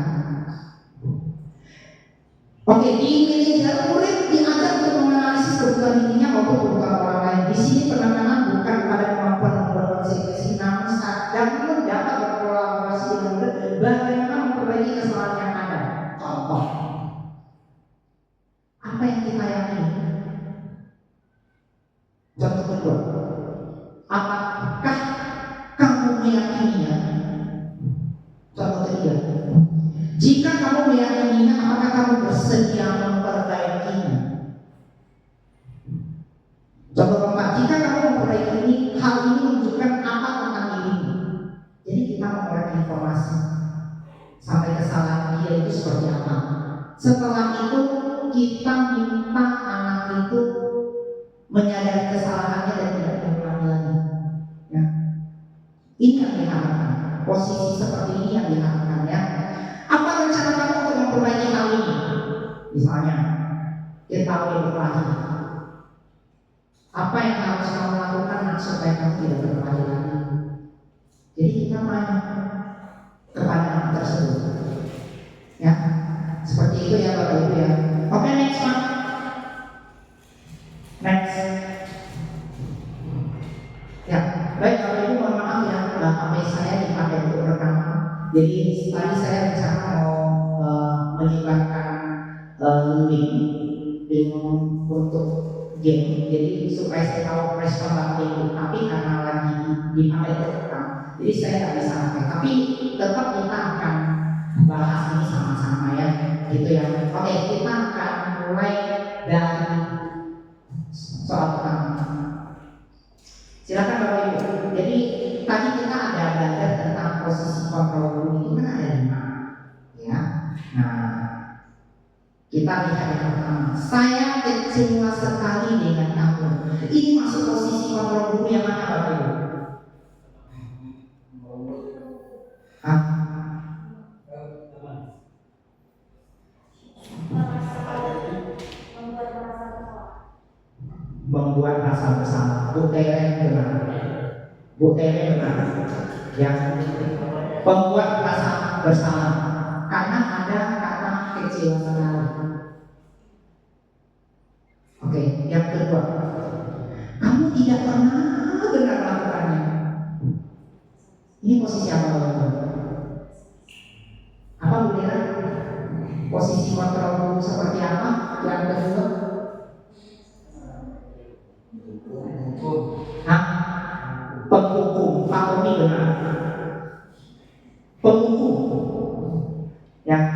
Oke, di manajer murid diajar untuk menganalisis kebutuhan dirinya maupun kebutuhan orang lain. Di sini penekanan bukan pada kemampuan membuat konsekuensi, namun namun dapat berkolaborasi dengan murid bagaimana memperbaiki kesalahan yang ada. Contoh, apa yang kita yakini? Contoh kedua, apakah kamu meyakininya? Contoh ketiga, jika kamu meyakininya, apakah kamu bersedia memperbaikinya? Contoh keempat, jika kamu memperbaiki ini, hal ini menunjukkan apa tentang dirimu. Jadi kita memperoleh informasi sampai kesalahan dia itu seperti apa. Setelah itu kita minta anak itu menyadari kesalahannya dan tidak mengulangi lagi. Ya. Ini yang diharapkan. Posisi seperti ini yang diharapkan, ya. Apa rencana kamu untuk memperbaiki hal ini? Misalnya, kita boleh berkelahi. Apa yang harus kamu lakukan supaya kamu tidak berkelahi lagi? Jadi kita tanya kepada anak tersebut. Ya, seperti itu ya Bapak Ibu ya. Oke, next Pak. Next. Ya, baik Bapak Ibu, mohon maaf ya, HP saya dipakai untuk rekaman. Jadi tadi saya rencana mau menyebarkan link untuk game, jadi supaya saya tahu respon Bapak Ibu. Tapi karena lagi dipakai untuk rekam, jadi saya nggak bisa pakai. Tapi tetap kita akan bahas ini sama-sama ya, gitu ya. Oke, kita akan mulai dari soal pertama. Silakan Bapak Ibu. Jadi tadi kita ada belajar tentang posisi kontrol guru itu kan ada 5, ya. Nah, kita lihat yang pertama. Saya kecewa sekali dengan kamu. Ini masuk posisi kontrol guru yang mana Bapak Ibu? Hah? Membuat rasa bersalah. Bu Tere benar. Bu Tere benar. Yang membuat rasa bersalah karena ada kata kecewa sekali. Oke, yang kedua, kamu tidak pernah benar melakukannya. Ini posisi apa Bapak? Apa Bu Tere? Posisi kontrol guru seperti apa? Yang kedua, hah? Penghukum. Pak Tommy benar. Penghukum. Yang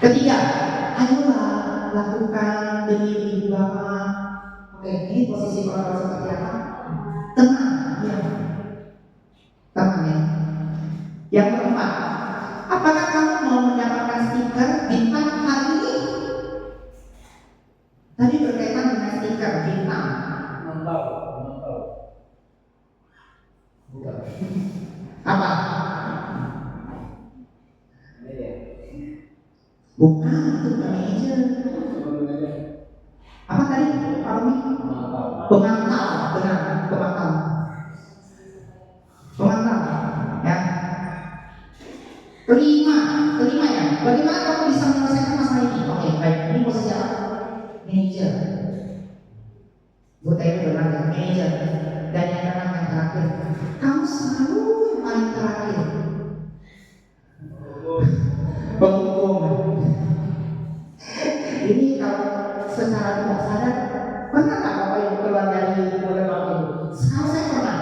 ketiga, ayolah lakukan demi ibu bapak. Oke, ini posisi kontrol seperti apa? Tenang, ya. Tenang ya. Yang keempat, apakah kamu mau mendapatkan stiker bintang hari ini? Tadi berkaitan dengan stiker bintang. Mentau. Bukan. Apa? Ini ya. Bukan, itu bukan manajer. Apa tadi? Pak Tommy? Pemantau, benar, pemantau. Pemantau, ya. Kelima ya. Bagaimana kamu bisa menyelesaikan masalah ini? Oke, baik. Ini posisi apa? Manajer. Bu Temi benar. manajer. Dan yang terakhir, kamu selalu yang paling terakhir. Penghukum. Ini kalau secara tidak sadar, pernah nggak Bapak Ibu keluar dari model waktu itu? Sekarang saya pernah.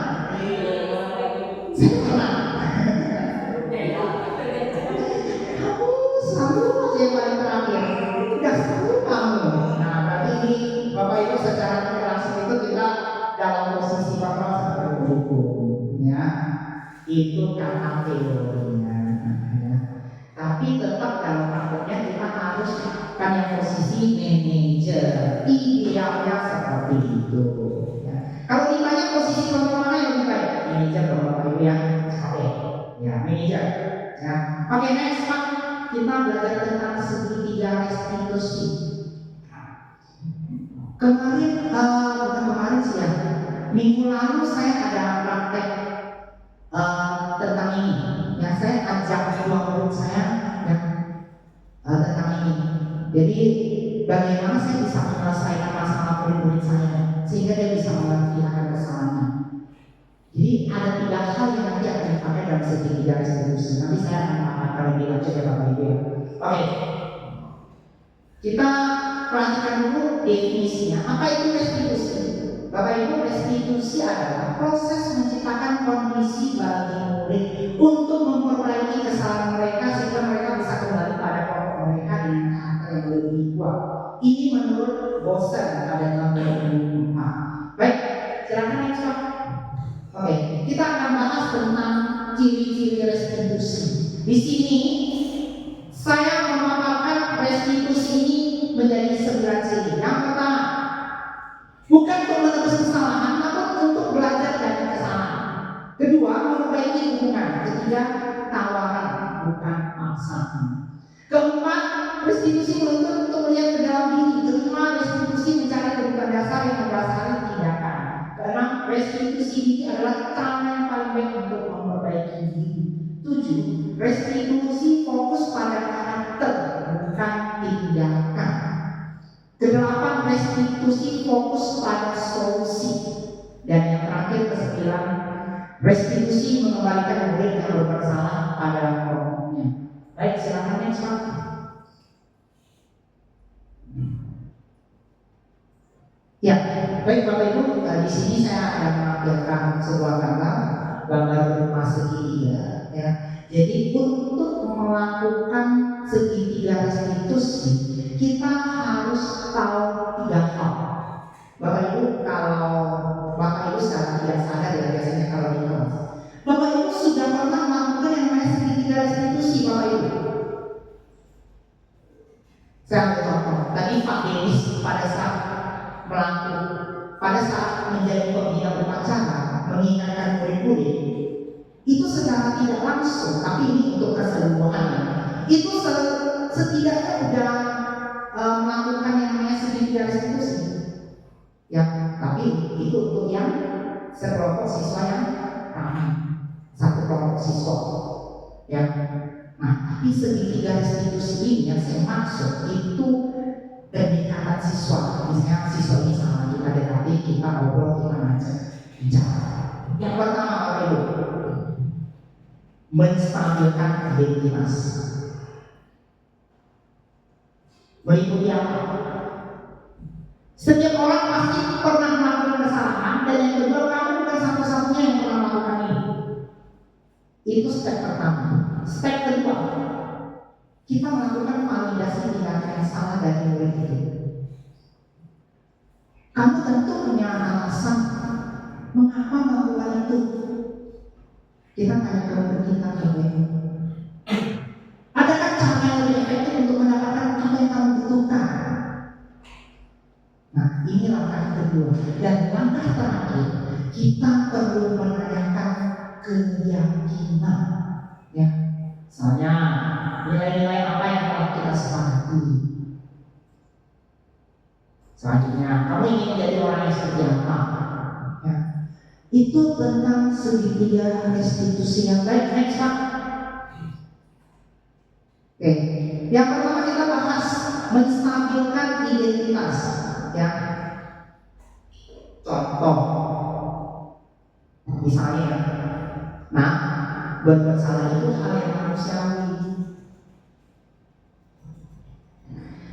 Saya pernah. Kamu selalu aja yang paling terakhir. Udah selalu kamu. Nah, berarti ini Bapak Ibu secara tidak langsung itu kita dalam posisi Bapak sebagai hukum, ya. Itu kata teorinya. Ya. Tapi tetap dalam prakteknya kita harus kan yang posisi manajer, idealnya seperti itu. Ya. Kalau ditanya posisi kontrol mana yang lebih baik, manajer kalau Bapak Ibu ya. Oke, ya manajer. Ya. Oke, next Pak, kita belajar tentang segitiga restitusi. Kemarin, bukan kemarin sih ya, minggu lalu saya ada praktek tentang ini. Ya, saya ajak dua murid saya ya, tentang ini. Jadi bagaimana saya bisa menyelesaikan masalah murid-murid saya sehingga dia bisa mengerti akan kesalahannya. Jadi ada 3 hal yang nanti akan dipakai dalam segitiga restitusi. Nanti saya akan lebih lanjut ya Bapak Ibu. Oke. Kita perhatikan dulu definisinya. Apa itu restitusi? Bapak Ibu, restitusi adalah proses menciptakan kondisi bagi murid untuk memperbaiki kesalahan mereka sehingga mereka bisa kembali pada pokok mereka dengan karakter yang lebih kuat. Ini menurut Bosen ada dalam 2004. Baik, silakan next Pak. Oke, kita akan bahas tentang ciri-ciri restitusi. Di sini saya memaparkan restitusi ini menjadi 9 ciri. Yang pertama, bukan untuk menebus kesalahan, namun untuk belajar dari kesalahan. Kedua, memperbaiki hubungan. Ketiga, tawaran, bukan paksaan. Keempat, restitusi menuntut untuk melihat ke dalam diri. Kelima, restitusi mencari kebutuhan dasar yang berdasarkan tindakan. Keenam, restitusi diri adalah cara yang paling baik untuk memperbaiki diri. 7, restitusi fokus pada karakter, bukan tindakan. 8, restitusi fokus pada solusi. Dan yang terakhir ke-9, restitusi mengembalikan murid yang bersalah pada pokoknya. Baik, silakan next Pak. Ya, baik Bapak Ibu, di sini saya akan menampilkan sebuah gambar rumah segitiga. Ya. Jadi untuk melakukan segitiga restitusi, kita harus tahu 3 hal. Bapak Ibu, kalau Bapak Ibu secara tidak sadar ya biasanya kalau di kelas, Bapak Ibu sudah pernah melakukan yang namanya segitiga restitusi Bapak Ibu. Saya ambil contoh. Tadi Pak Denis pada saat menjadi pembina upacara mengingatkan murid-murid itu secara tidak langsung, tapi ini untuk keseluruhan itu setidaknya sudah melakukan yang namanya segitiga restitusi. Ya, tapi itu untuk yang sekelompok siswa yang ramai, satu kelompok siswa. Ya, nah tapi segitiga restitusi ini yang saya maksud itu pendekatan siswa. Misalnya siswa ini sama kita dekati, kita ngobrol, kita ngajak bicara. Yang pertama Bapak Ibu, menstabilkan identitas. Meliputi apa? Setiap orang pasti pernah melakukan kesalahan, dan yang kedua kamu bukan satu-satunya yang pernah melakukan ini. Itu step pertama. Step kedua, kita melakukan validasi tindakan yang salah dari murid itu. Kamu tentu punya alasan mengapa melakukan itu. Kita tanya ke kita adakah cara yang lebih efektif untuk mendapatkan apa yang kamu butuhkan? Nah, ini langkah kedua. Dan langkah terakhir, kita perlu menanyakan keyakinan. Ya, misalnya nilai-nilai apa yang telah kita sepakati. Selanjutnya, kamu ingin menjadi orang yang seperti apa? Ya, itu tentang segitiga restitusi yang baik. Next Pak. Oke, yang pertama kita bahas menstabilkan identitas. Ya, contoh Misalnya, nah, berbuat salah itu hal yang manusiawi.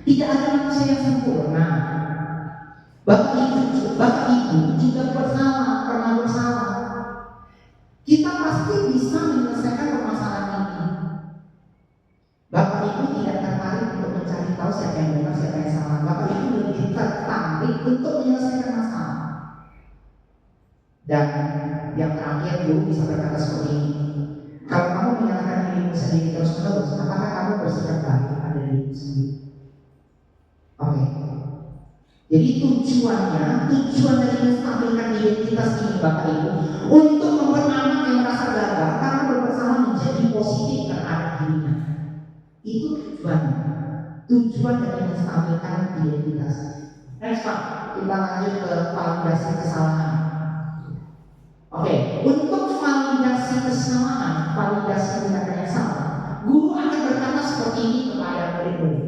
Tidak ada manusia yang sempurna. Bapak Ibu juga bersalah, pernah bersalah. Kita pasti bisa menyelesaikan permasalahan ini. Bapak Ibu tidak tertarik untuk mencari tahu siapa yang benar, siapa yang salah. Bapak Ibu lebih tertarik untuk menyelesaikan masalah. Dan yang terakhir, Guru bisa berkata seperti ini. Kalau kamu menyalahkan dirimu sendiri terus-menerus, apakah kamu bersikap baik pada dirimu sendiri? Oke. Jadi tujuan dari menstabilkan identitas ini Bapak Ibu untuk membuat anak yang merasa gagal karena berbersama menjadi positif terhadap dirinya. Itu tujuan dari menstabilkan identitas. Next Pak, kita lanjut ke validasi kesalahan. Oke, untuk validasi kesalahan, validasi tindakan yang salah, guru akan berkata seperti ini kepada murid-murid.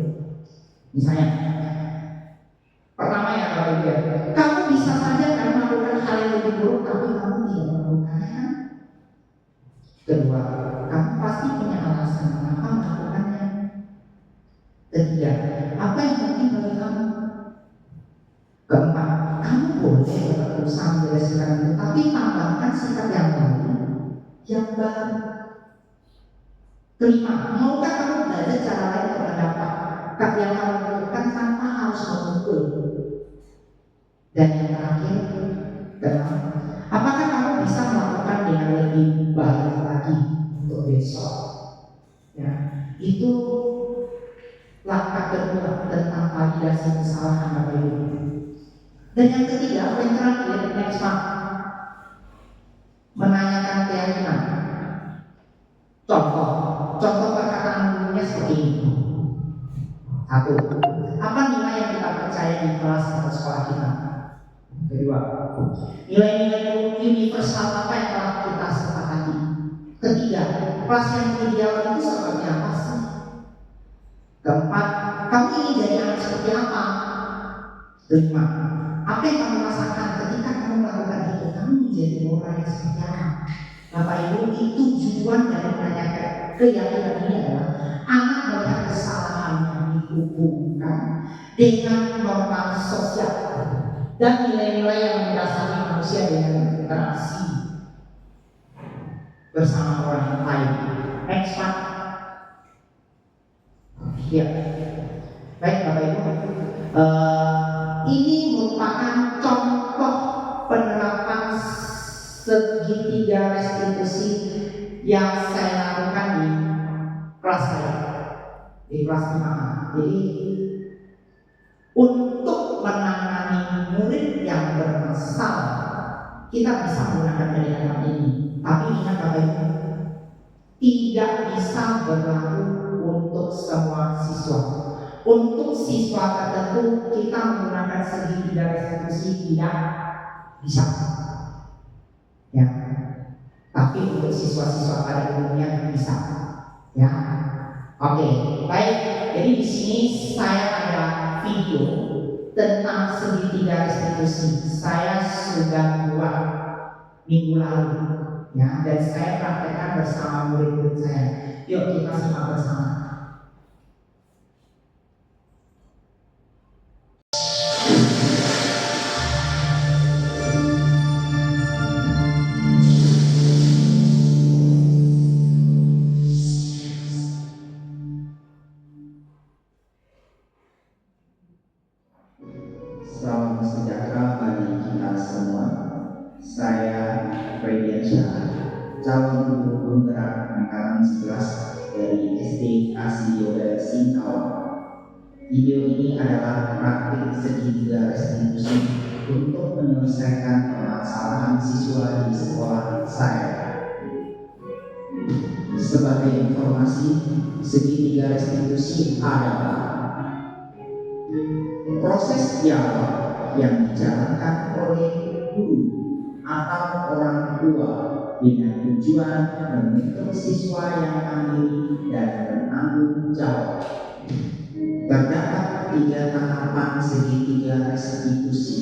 Misalnya, pertama ya Bapak Ibu, kamu bisa saja kan melakukan hal yang lebih buruk, tapi kamu tidak melakukannya kan? Kedua, kamu pasti punya alasan mengapa melakukannya. Ketiga, apa yang penting bagi kamu? Keempat, kamu boleh berusaha menjelaskan itu, tapi tambahkan sikap yang baru, yang baru. Kelima, maukah kamu belajar cara lain berpendapat yang kamu lakukan tanpa harus memukul? Dan yang terakhir, keenam, apakah kamu bisa melakukan dengan lebih baik lagi untuk besok? Ya, itu langkah kedua tentang validasi kesalahan Bapak Ibu. Dan yang ketiga, yang terakhir, next Pak, menanyakan keyakinan. Contoh perkataan gurunya seperti ini. Satu, apa nilai yang kita percaya di kelas atau sekolah kita? Kedua, nilai-nilai universal apa yang telah kita sepakati? Ketiga, kelas yang ideal itu seperti apa sih? Keempat, kamu ingin jadi anak seperti apa? Kelima, apa yang kamu rasakan ketika kamu melakukan itu? Kamu menjadi orang yang seperti apa? Bapak Ibu, itu tujuan dari menanyakan keyakinan ini adalah anak melihat kesalahan yang dihubungkan dengan norma sosial dan nilai-nilai yang mendasari manusia dengan interaksi bersama orang lain. Next Pak. Ya, baik Bapak Ibu. Ini merupakan contoh penerapan segitiga restitusi yang saya lakukan di kelas saya, di kelas 5. Jadi untuk menangani murid yang bermasalah, kita bisa menggunakan pendekatan ini. Tapi ingat Bapak Ibu, tidak bisa berlaku untuk semua siswa. Untuk siswa tertentu kita menggunakan segitiga restitusi tidak bisa. Ya. Tapi untuk siswa-siswa pada umumnya bisa. Ya. Oke, baik. Jadi di sini saya ada video tentang segitiga restitusi. Saya sudah buat minggu lalu, ya, dan saya praktekkan bersama murid-murid saya. Yuk kita simak bersama. Salam sejahtera bagi kita semua. Saya Frediansyah, calon guru penggerak angkatan 11 dari SD Asih Yoga Singkawang. Video ini adalah praktik segitiga restitusi untuk menyelesaikan permasalahan siswa di sekolah saya. Sebagai informasi, segitiga restitusi adalah proses dialog yang dijalankan oleh guru atau orang tua dengan tujuan membentuk siswa yang mandiri dan bertanggung jawab. Terdapat 3 tahapan segitiga restitusi,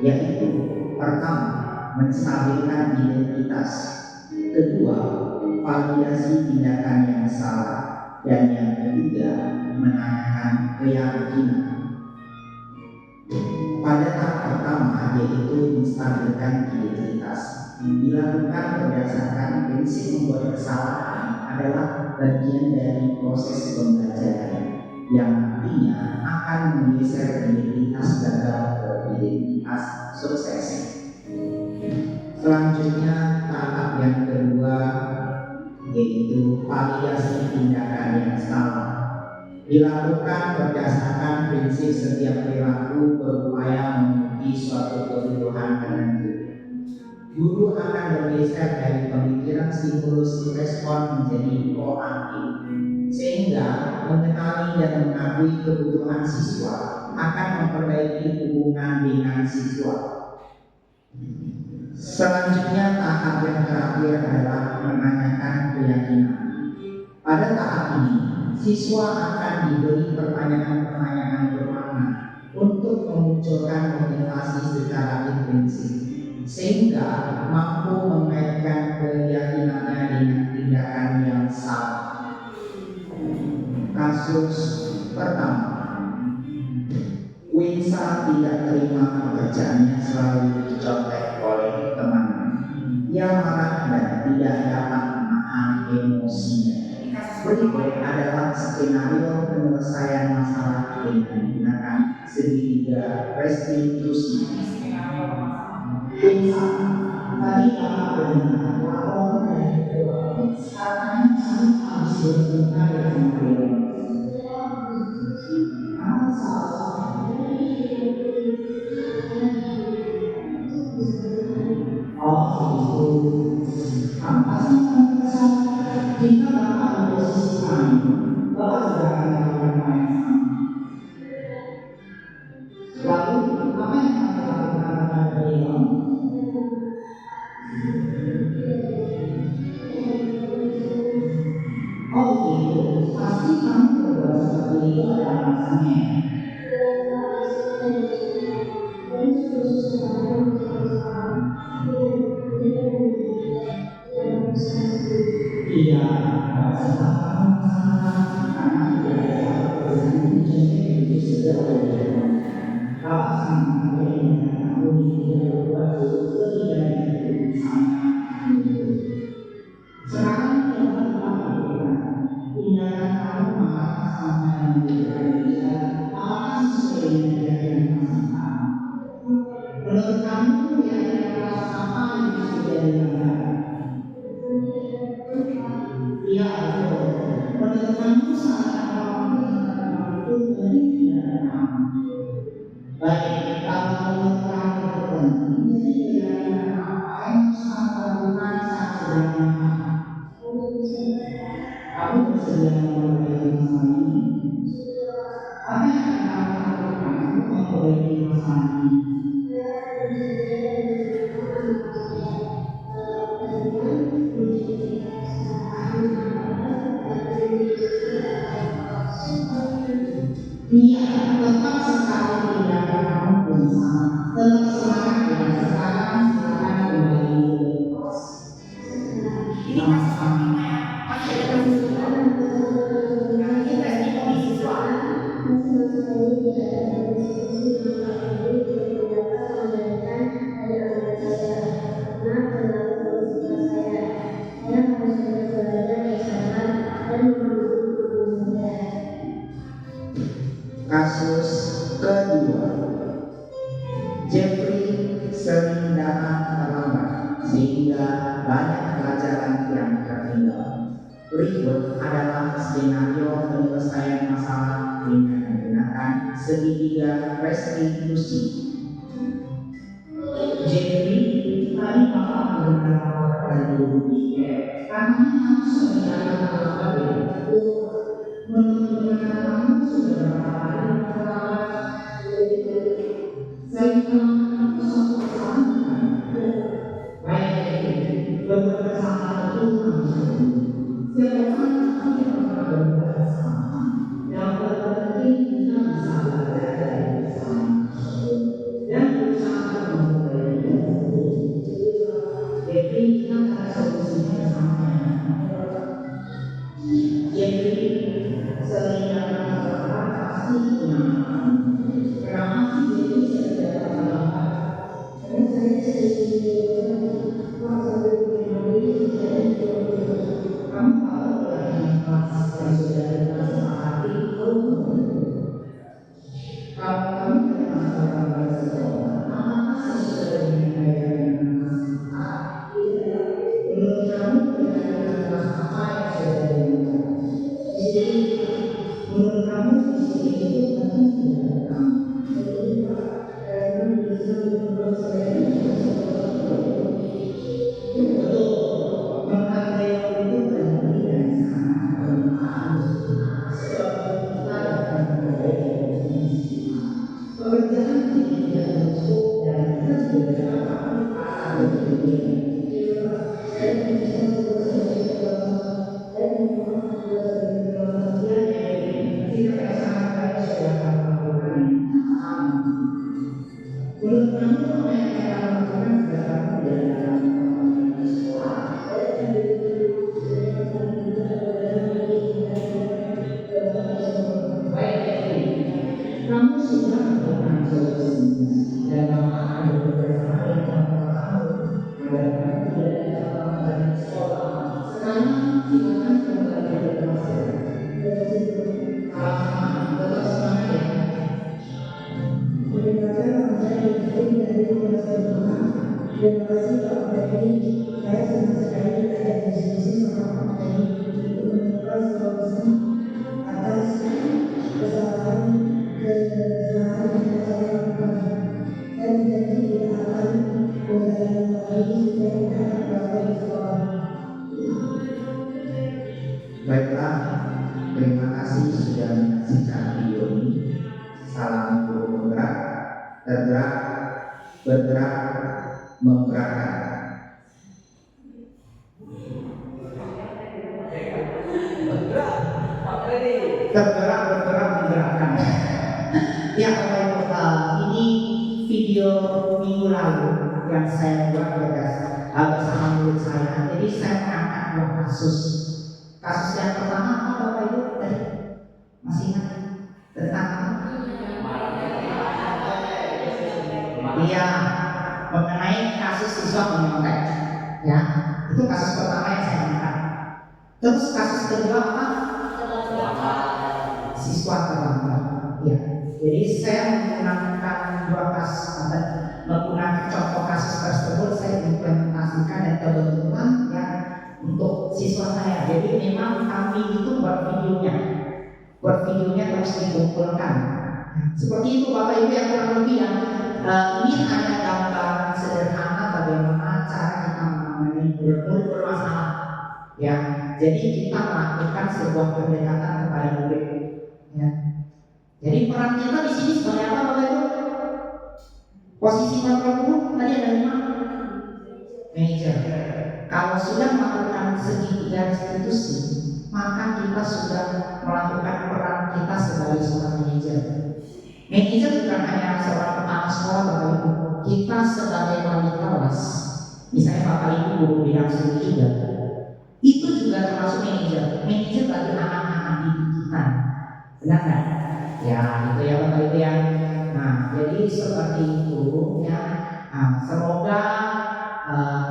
yaitu pertama, menstabilkan identitas. Kedua, validasi tindakan yang salah. Dan yang ketiga, menanyakan keyakinan. Pada tahap pertama, yaitu menstabilkan identitas, dilakukan berdasarkan prinsip membuat kesalahan adalah bagian dari proses pembelajaran yang nantinya akan menggeser identitas gagal ke identitas sukses. Selanjutnya tahap yang kedua yaitu validasi tindakan yang salah, dilakukan berdasarkan prinsip setiap perilaku berupaya memenuhi suatu kebutuhan tertentu. Guru akan bergeser dari pemikiran stimulus respon menjadi proaktif, sehingga mengenali dan mengakui kebutuhan siswa akan memperbaiki hubungan dengan siswa. Selanjutnya tahap yang terakhir adalah menanyakan keyakinan. Pada tahap ini, siswa akan diberi pertanyaan-pertanyaan bermakna untuk memunculkan motivasi secara intrinsik, sehingga mampu mengaitkan keyakinannya dengan tindakan yang salah. Kasus pertama, Winsa tidak terima pekerjaannya selalu dicontek oleh temannya. Ia marah dan tidak dapat menahan emosinya. Berikut adalah skenario penyelesaian masalah dengan menggunakan segitiga restitusi. Winsa, tadi kakak benar, laporan dari kedua. Sekarang kami habis bertengkar dengan beliau. Apa salah? Oh itu, apa sih yang kesalahan? Jika bapak ada posisi kami, bapak tidak akan melakukan hal yang sama. Lalu apa yang kami lakukan pada beliau? Oh gitu, pasti kamu berbuat seperti itu ada alasannya. Iya, sama-sama karena tidak ada perbedaan jadi itu sudah berbeda. Kalau sama yang aku tidak berbuat lebih dari itu sama. Sekarang kita lakukan tindakan kamu marah sama yang berbeda. Apakah sesuai dengan keyakinan masing-masing? Menurut kamu kira-kira apa yang bisa jadi masalah? Iya betul. Menurut kamu salah apa yang itu tidak kamu? Baik, kalau menurut kamu berpenting, jadi kira-kira apa yang harus kamu lakukan saat sedang marah? Kamu bersedia memperbaiki masalah ini? Apa yang akan kamu lakukan untuk memperbaiki masalah ini? Iya, tetap sekali tindakan kamu pun sama. Tetap semangat ya, sekarang silakan kembali ke kos. Ini kasus pertama ya, masih ada kasus kedua. Yang ini tes komisi siswa. Kasus kedua, Jeffrey sering datang terlambat sehingga banyak pelajaran yang tertinggal. Berikut adalah skenario penyelesaian masalah dengan menggunakan segitiga restitusi. Jeffrey, tadi bapak benar-benar dari dulu karena kamu sering datang terlambat ya. Menurut kamu sudah berapa kali terlambat? Saya kamu suatu kesalahan. Baik, berbuat kesalahan itu manusia. Siapa orang yang pernah berbuat kesalahan? Yang terpenting kita bisa belajar dari kesalahan dan berusaha memperbaiki. Menurut kamu apa yang kita lakukan sudah kamu dalam sekolah? Baik, kamu sudah melakukan solusinya dan melakukan beberapa hal yang kamu agar kamu tidak dalam sekolah. Sekarang silakan kembali ke kelas. Tetap semangat ya. Terima kasih Pak Menteri. Saya senang sekali ada diskusi sama Pak Menteri untuk menemukan solusi atas kesalahan yang saya lakukan. Saya berjanji tidak akan mengulangi lagi supaya tidak akan berlaku di sekolah. Baiklah, terima kasih sudah menyaksikan video ini. Salam guru bergerak, tergerak, bergerak, menggerakkan. Bergerak, Pak Freddy. Tergerak, bergerak, menggerakkan. Ya, Bapak Ibu, ini video minggu lalu yang saya buat bersama murid saya. Jadi saya mengangkat dua kasus. Kasus yang pertama apa Bapak Ibu tadi? Masih ingat? Tentang apa? Iya, mengenai kasus siswa menyontek. Ya, itu kasus pertama yang saya angkat. Terus kasus kedua apa? Siswa terlambat. Ya, jadi saya menggunakan dua kasus, menggunakan contoh kasus tersebut saya implementasikan dan kebetulan ya untuk siswa saya. Jadi memang kami itu buat videonya terus dikumpulkan. Seperti itu Bapak Ibu yang kurang lebih ya. Ini hanya gambaran sederhana bagaimana cara kita menangani murid bermasalah. Ya, jadi kita melakukan sebuah pendekatan kepada murid. Ya. Jadi peran kita di sini sebagai apa Bapak Ibu? Posisi kontrol guru tadi ada 5. Manager. Kalau sudah melakukan segitiga restitusi, maka kita sudah melakukan peran kita sebagai seorang manajer. Manajer bukan hanya seorang kepala sekolah Bapak Ibu. Kita sebagai wali kelas, misalnya Bapak Ibu guru bidang studi juga, itu juga termasuk manajer. Manajer bagi anak-anak didik kita. Benar nggak? Ya, itu ya Bapak Ibu ya. Nah, jadi seperti itu ya. Nah, semoga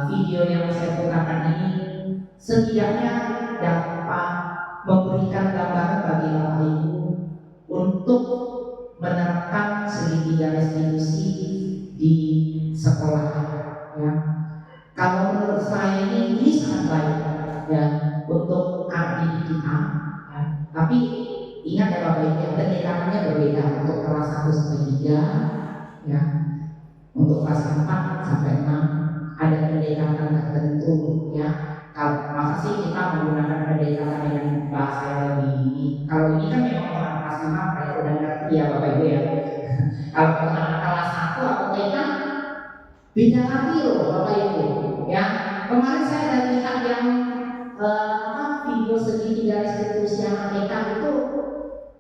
video yang saya putarkan ini setidaknya dapat memberikan gambaran bagi Bapak Ibu untuk menerapkan segitiga restitusi di sekolah. Ya, kalau menurut saya ini sangat baik ya untuk anak didik kita. Ya. Tapi ingat ya Bapak Ibu, pendekatannya berbeda untuk kelas 1 sampai 3 ya. Untuk kelas 4 sampai 6 ada pendekatan tertentu ya. Kalau masa sih kita menggunakan pendekatan dengan bahasa yang lebih ini. Kalau ini kan memang orang kelas 5 mereka udah ngerti ya Bapak Ibu ya. Kalau anak kelas 1 atau TK beda lagi loh Bapak Ibu ya. Kemarin saya ada lihat yang video segitiga restitusi anak TK itu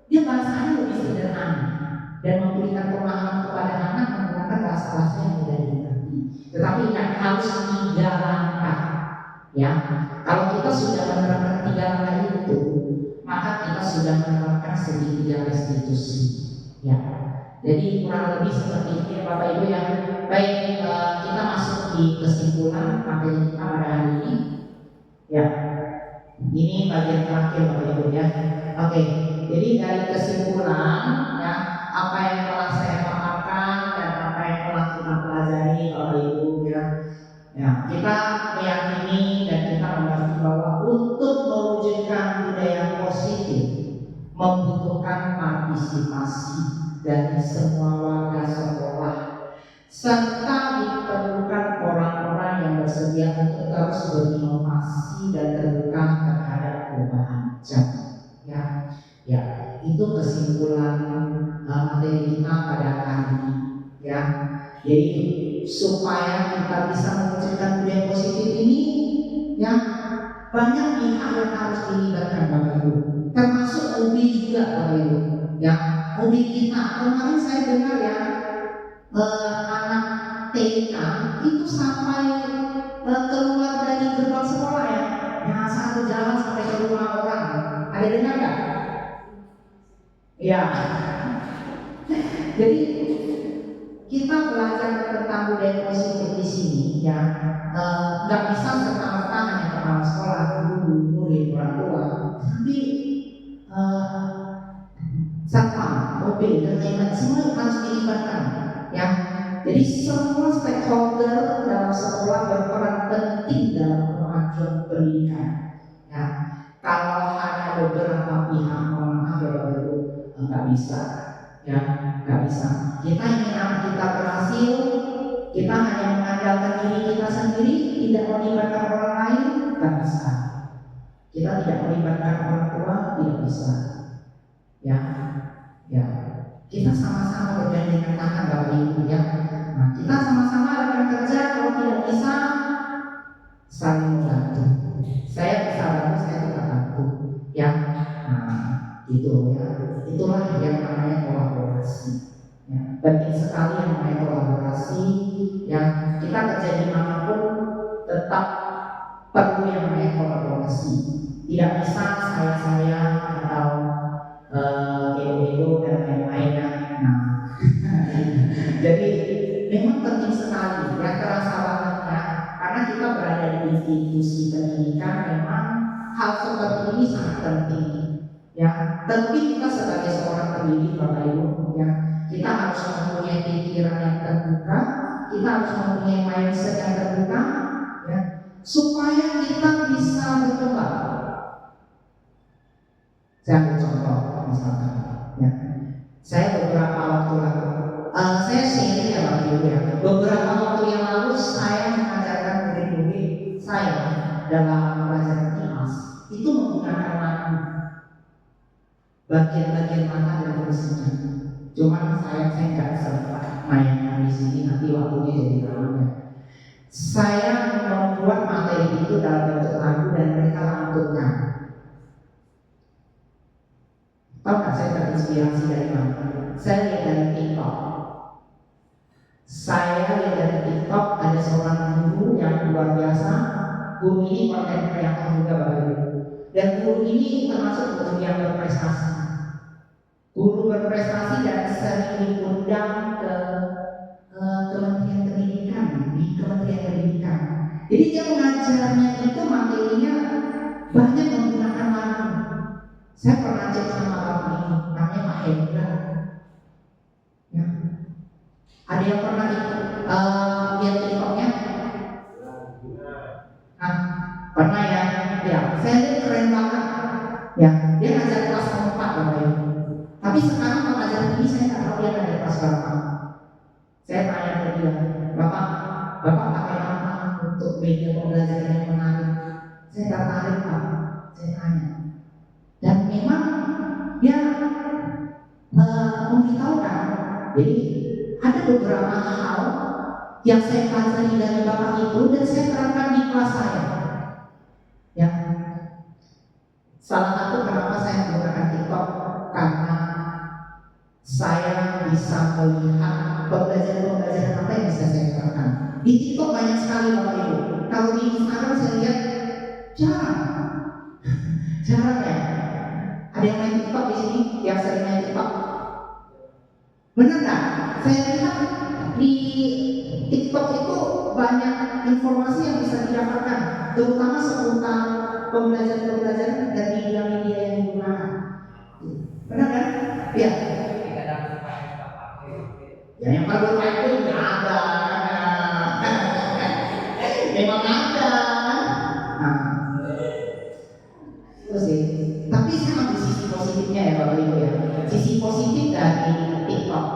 dia bahasanya lebih sederhana dan memberikan pemahaman kepada anak menggunakan bahasa-bahasa yang mudah dimengerti. Tetapi ingat harus 3 langkah ya. Kalau kita sudah menerapkan 3 langkah itu, maka kita sudah menerapkan segitiga restitusi ya. Jadi kurang lebih seperti itu ya Bapak Ibu ya. Baik, kita masuk di kesimpulan materi kita pada hari ini ya. Ini bagian terakhir Bapak Ibu ya. Oke, jadi dari kesimpulan ya, apa yang telah saya paparkan dan apa yang telah kita pelajari Bapak Ibu ya. Ya, kita meyakini dan kita mengerti bahwa untuk mewujudkan budaya positif membutuhkan partisipasi dari semua warga sekolah, serta diperlukan orang-orang yang bersedia untuk terus berinovasi dan terbuka terhadap perubahan zaman. Ya, itu kesimpulan materi kita pada hari ini. Ya, jadi supaya kita bisa mewujudkan budaya banyak pihak yang harus dilibatkan Bapak Ibu, termasuk UBI juga Bapak Ibu. Ya, UBI kita kemarin saya dengar ya, anak TK itu sampai keluar dari gerbang sekolah ya, satu jalan sampai ke rumah orang. Ada dengar nggak? Ya. Jadi kita belajar tentang budaya positif di sini ya, nggak bisa serta-merta hanya kepala sekolah, guru, murid, orang tua, tapi satpam, OB dan lain-lain semua harus dilibatkan ya. Jadi semua stakeholder dalam sekolah berperan penting dalam kemajuan pendidikan ya. Kalau hanya beberapa pihak, mohon maaf ya Bapak Ibu, nggak bisa ya, nggak bisa. Kita ingin anak kita berhasil, kita hanya mengandalkan diri kita sendiri, tidak melibatkan orang lain, nggak bisa. Kita tidak melibatkan orang tua, tidak bisa. Ya, ya. Kita sama-sama bergandengan tangan Bapak Ibu ya. Nah, kita sama-sama akan kerja, kalau tidak bisa saling membantu. Saya bisa bantu, saya tidak bantu. Ya, nah itu ya. Itulah yang namanya kolaborasi. Ya, penting sekali yang namanya kolaborasi. Yang kita kerja dimanapun tetap perlu yang namanya kolaborasi. Tidak bisa saya atau ego dan lain-lainnya. Nah, jadi memang penting sekali ya, terasa banget ya, karena kita berada di institusi pendidikan, memang hal seperti ini sangat penting ya. Tentu kita sebagai seorang pendidik Bapak Ibu ya, kita harus mempunyai pikiran yang terbuka, kita harus mempunyai mindset yang terbuka ya, supaya kita bisa berkembang. Saya ambil contoh misalkan ya, saya beberapa waktu lalu saya sharing ya Bapak Ibu ya, beberapa waktu yang lalu saya mengajarkan murid-murid saya dalam pelajaran IMAS itu menggunakan lagu bagian-bagian mana dan fungsinya. Cuman saya nggak sempat main di sini, nanti waktunya jadi lama. Saya membuat materi itu dalam bentuk lagu dan mereka lantunkan. Tahu nggak saya terinspirasi dari mana? Saya lihat dari TikTok. Saya lihat dari TikTok ada seorang guru yang luar biasa. Guru ini konten kreator juga Bapak Ibu. Dan guru ini termasuk guru yang berprestasi. Guru berprestasi dan sering diundang ke Kementerian Pendidikan, di Kementerian Pendidikan. Jadi dia mengajarnya itu materinya banyak menggunakan lagu. Saya pernah cek sama bapak ini, namanya Pak Hendra. Ya. Ada yang pernah lihat TikToknya? Nah, pernah ya? Ya, saya lihat keren banget. Ya, dia ngajar kelas 4 Bapak Ibu. Tapi sekarang pengajaran ini saya nggak tahu dia ngajar kelas berapa. Saya tanya ke dia, Bapak pakai apa untuk media pembelajaran yang menarik? Saya tertarik Pak. Saya tanya. Dan memang dia memberitahukan, jadi ada beberapa hal yang saya pelajari dari Bapak itu dan saya terapkan di kelas saya. Ya, salah satu kenapa saya menggunakan TikTok karena saya bisa melihat pembelajaran apa yang bisa saya terapkan. Di TikTok banyak sekali Bapak Ibu. Kalau di Instagram saya lihat jarang ya. Ada yang main TikTok di sini, yang sering main TikTok. Benar nggak? Saya lihat di TikTok itu banyak informasi yang bisa didapatkan, terutama seputar pembelajaran dari media yang digunakan. Benar kan? Iya. Ya yang perlu itu nggak ada. Memang ada. Nah, itu sih. Tapi saya ambil sisi positifnya ya Bapak Ibu ya. Sisi positif dari TikTok.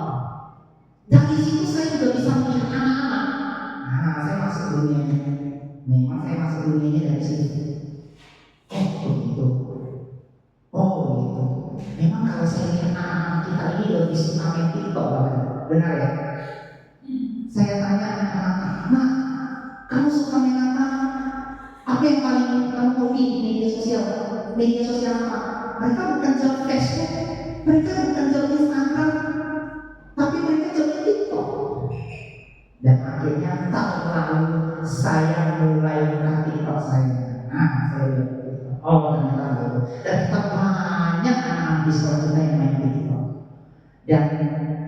Dari situ saya juga bisa melihat anak-anak. Nah, saya masuk dunianya. Memang saya masuk dunianya dari situ. Begitu. Oh begitu. Memang kalau saya lihat anak-anak kita ini lebih suka main TikTok Bapak. Benar ya? Saya tanya anak-anak, Mak, kamu suka main apa? Apa yang paling kamu hobi? media sosial apa? Mereka bukan jawab Facebook, mereka bukan jawab Instagram, tapi mereka jawab TikTok. Dan akhirnya tahun lalu saya mulai buka TikTok saya. Saya lihat TikTok. Oh ternyata gitu. Dan kita banyak anak-anak di sekolah kita yang main TikTok. Dan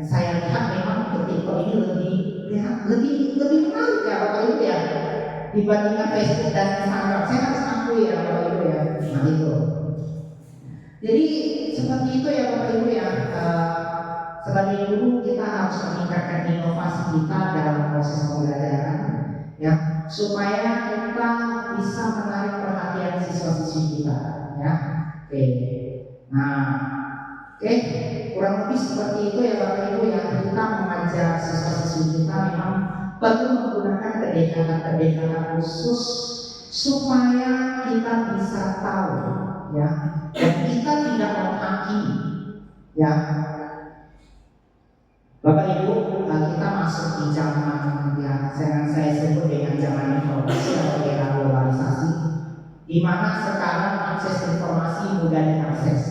saya lihat memang untuk TikTok ini lebih menarik ya Bapak Ibu ya, dibandingkan Facebook dan Instagram. Saya harus akui ya Bapak Ibu ya. Nah itu. Jadi seperti itu ya Bapak Ibu ya. Sebagai guru kita harus meningkatkan inovasi kita dalam proses pembelajaran ya, supaya kita bisa menarik perhatian siswa-siswi kita ya. Oke, kurang lebih seperti itu ya Bapak Ibu ya. Kita mengajar siswa-siswi kita memang perlu menggunakan pendekatan khusus supaya kita bisa tahu ya, dan kita tidak menghakimi ya. Bapak Ibu, kita masuk di zaman ya saya sebut dengan zaman informasi atau era globalisasi, di mana sekarang akses informasi mudah diakses.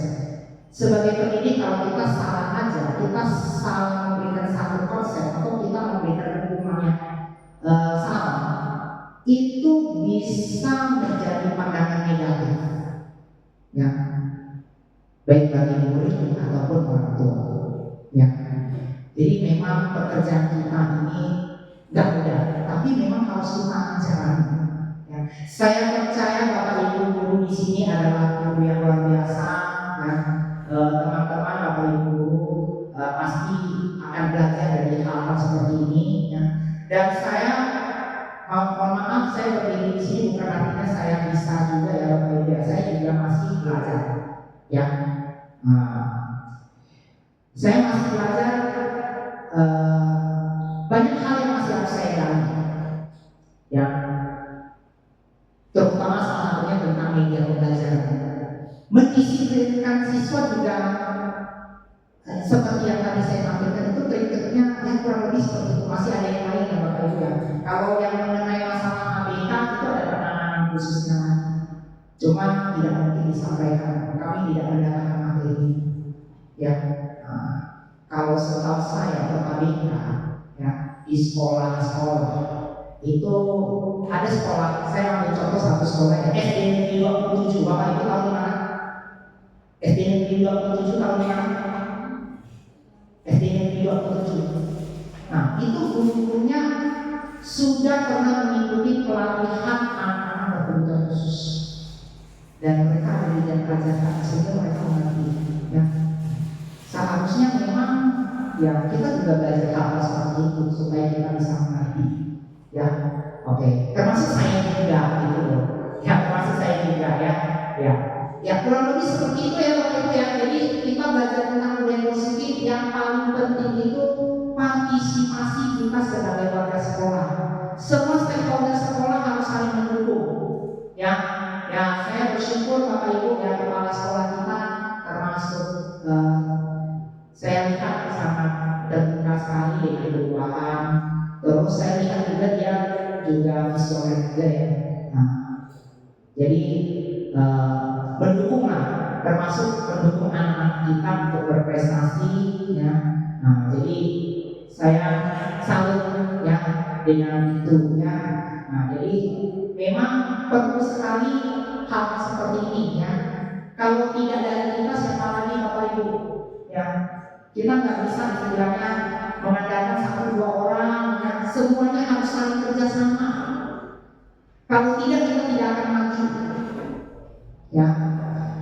Sebagai pendidik, kalau kita salah aja, kita salah memberikan satu konsep atau kita memberikan hukuman yang salah, itu bisa menjadi pandangan negatif ya, baik bagi murid ataupun orang tua ya. Jadi memang pekerjaan kita ini nggak mudah, tapi memang harus kita jalani. Ya. Saya percaya Bapak Ibu guru di sini adalah guru yang luar biasa. Ya. Teman-teman Bapak Ibu guru pasti akan belajar dari hal-hal seperti ini. Ya. Dan saya mohon maaf, saya berdiri di sini bukan artinya saya bisa juga ya Bapak Ibu. Saya juga masih belajar. Ya. Saya masih belajar. Banyak hal yang masih harus saya gali ya, terutama salah satunya tentang media pembelajaran. Mendisiplinkan siswa juga seperti yang tadi saya sampaikan, itu triknya yang kurang lebih seperti itu. Masih ada yang lain ya Bapak Ibu ya. Kalau yang mengenai masalah ABK itu ada penanganan khususnya, cuma tidak mungkin disampaikan, kami tidak mendapatkan materi ya. Kalau setahu saya ABK ya, di sekolah-sekolah itu ada sekolah, saya ambil contoh satu sekolah ya, SD Negeri 27. Bapak Ibu tahu di mana? SD Negeri 27 tahu di mana? SD Negeri 27. Nah itu guru-gurunya sudah pernah mengikuti pelatihan anak-anak berkebutuhan khusus, dan mereka belajar pelajaran sehingga mereka mengerti ya. Seharusnya memang ya kita juga belajar hal seperti itu supaya kita bisa mengerti ya. Oke. Termasuk saya juga gitu loh ya, termasuk saya juga ya kurang lebih seperti itu ya Bapak Ibu ya. Jadi kita belajar tentang budaya positif, yang paling penting itu partisipasi kita sebagai warga sekolah. Semua stakeholder sekolah harus saling mendukung ya. Saya bersyukur Bapak Ibu ya, kepala sekolah kita termasuk saya lihat sangat terbuka sekali dengan perubahan. Terus saya lihat juga dia juga visioner juga ya. Jadi mendukunglah, termasuk mendukung anak-anak kita untuk berprestasi ya. Jadi saya salut ya dengan itu ya. Jadi memang perlu sekali hal seperti ini ya. Kalau tidak dari kita, siapa lagi Bapak Ibu ya. Kita nggak bisa istilahnya mengandalkan satu dua orang ya. Semuanya harus saling kerjasama. Kalau tidak kita tidak akan maju ya.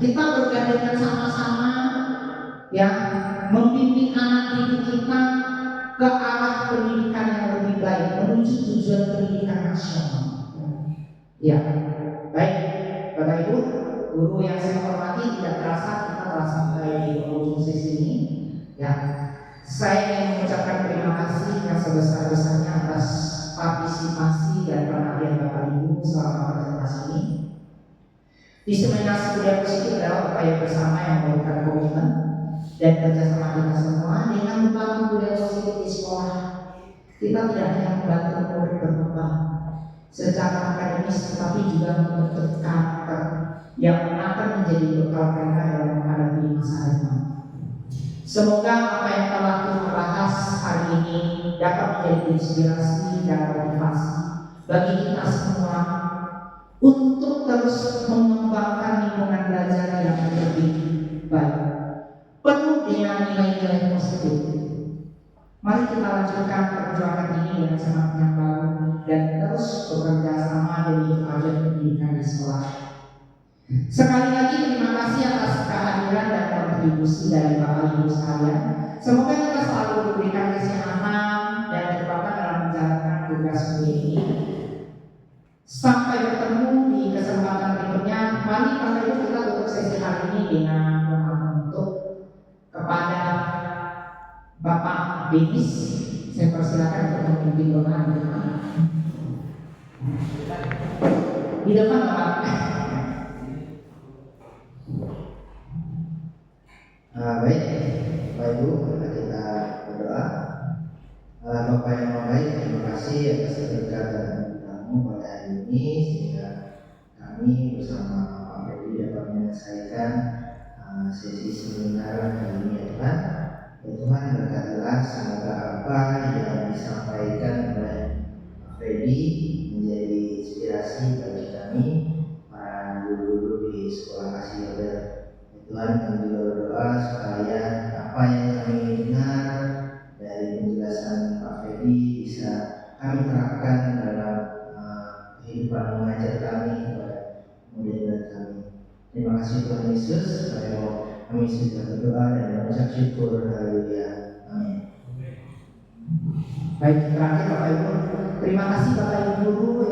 Kita bergandengan sama-sama ya, membimbing anak didik kita ke arah pendidikan yang lebih baik, menuju tujuan pendidikan nasional ya. Baik Bapak Ibu guru yang saya hormati, tidak terasa kita telah sampai di ujung sesi ini ya. Saya ingin mengucapkan terima kasih yang sebesar-besarnya atas partisipasi dan perhatian Bapak Ibu selama presentasi ini. Diseminasi budaya positif adalah upaya bersama yang memberikan komitmen dan kerjasama kita semua dengan membangun budaya positif di sekolah. Kita tidak hanya membantu murid berkembang secara akademis, tetapi juga membentuk karakter yang akan menjadi bekal mereka dalam menghadapi masa depan. Semoga apa yang telah kita bahas hari ini dapat menjadi inspirasi dan motivasi bagi kita semua untuk terus mengembangkan lingkungan belajar yang lebih baik, penuh dengan nilai-nilai positif. Mari kita lanjutkan perjuangan ini dengan semangat yang baru dan terus bekerja sama demi kemajuan pendidikan di sekolah. Sekali lagi terima kasih atas kehadiran dan kontribusi dari Bapak Ibu sekalian. Semoga kita selalu diberikan kesehatan dan kekuatan dalam menjalankan tugas mulia ini. Sampai bertemu di kesempatan berikutnya. Mari Bapak Ibu kita tutup sesi hari ini dengan doa penutup kepada Bapak Denis. Saya persilakan untuk memimpin doa di depan Bapak. Baik, Bapak Ibu, mari kita berdoa. Bapak yang baik, terima kasih atas berkat dan kamu pada hari ini sehingga kami bersama Pak Freddy dapat menyelesaikan sesi seminar hari ini ya Tuhan. Ya Tuhan, berkatilah semoga apa yang disampaikan oleh Pak Freddy menjadi inspirasi bagi kami para guru-guru di sekolah kasih Yoder. Tuhan, kami juga berdoa supaya apa yang kami dengar dari penjelasan Pak Freddy bisa kami terapkan dalam kehidupan mengajar kami kepada murid-murid kami. Terima kasih Tuhan Yesus. Kami sudah berdoa dan mengucap syukur. Haleluya. Amin. Baik, terakhir Bapak Ibu, terima kasih Bapak Ibu guru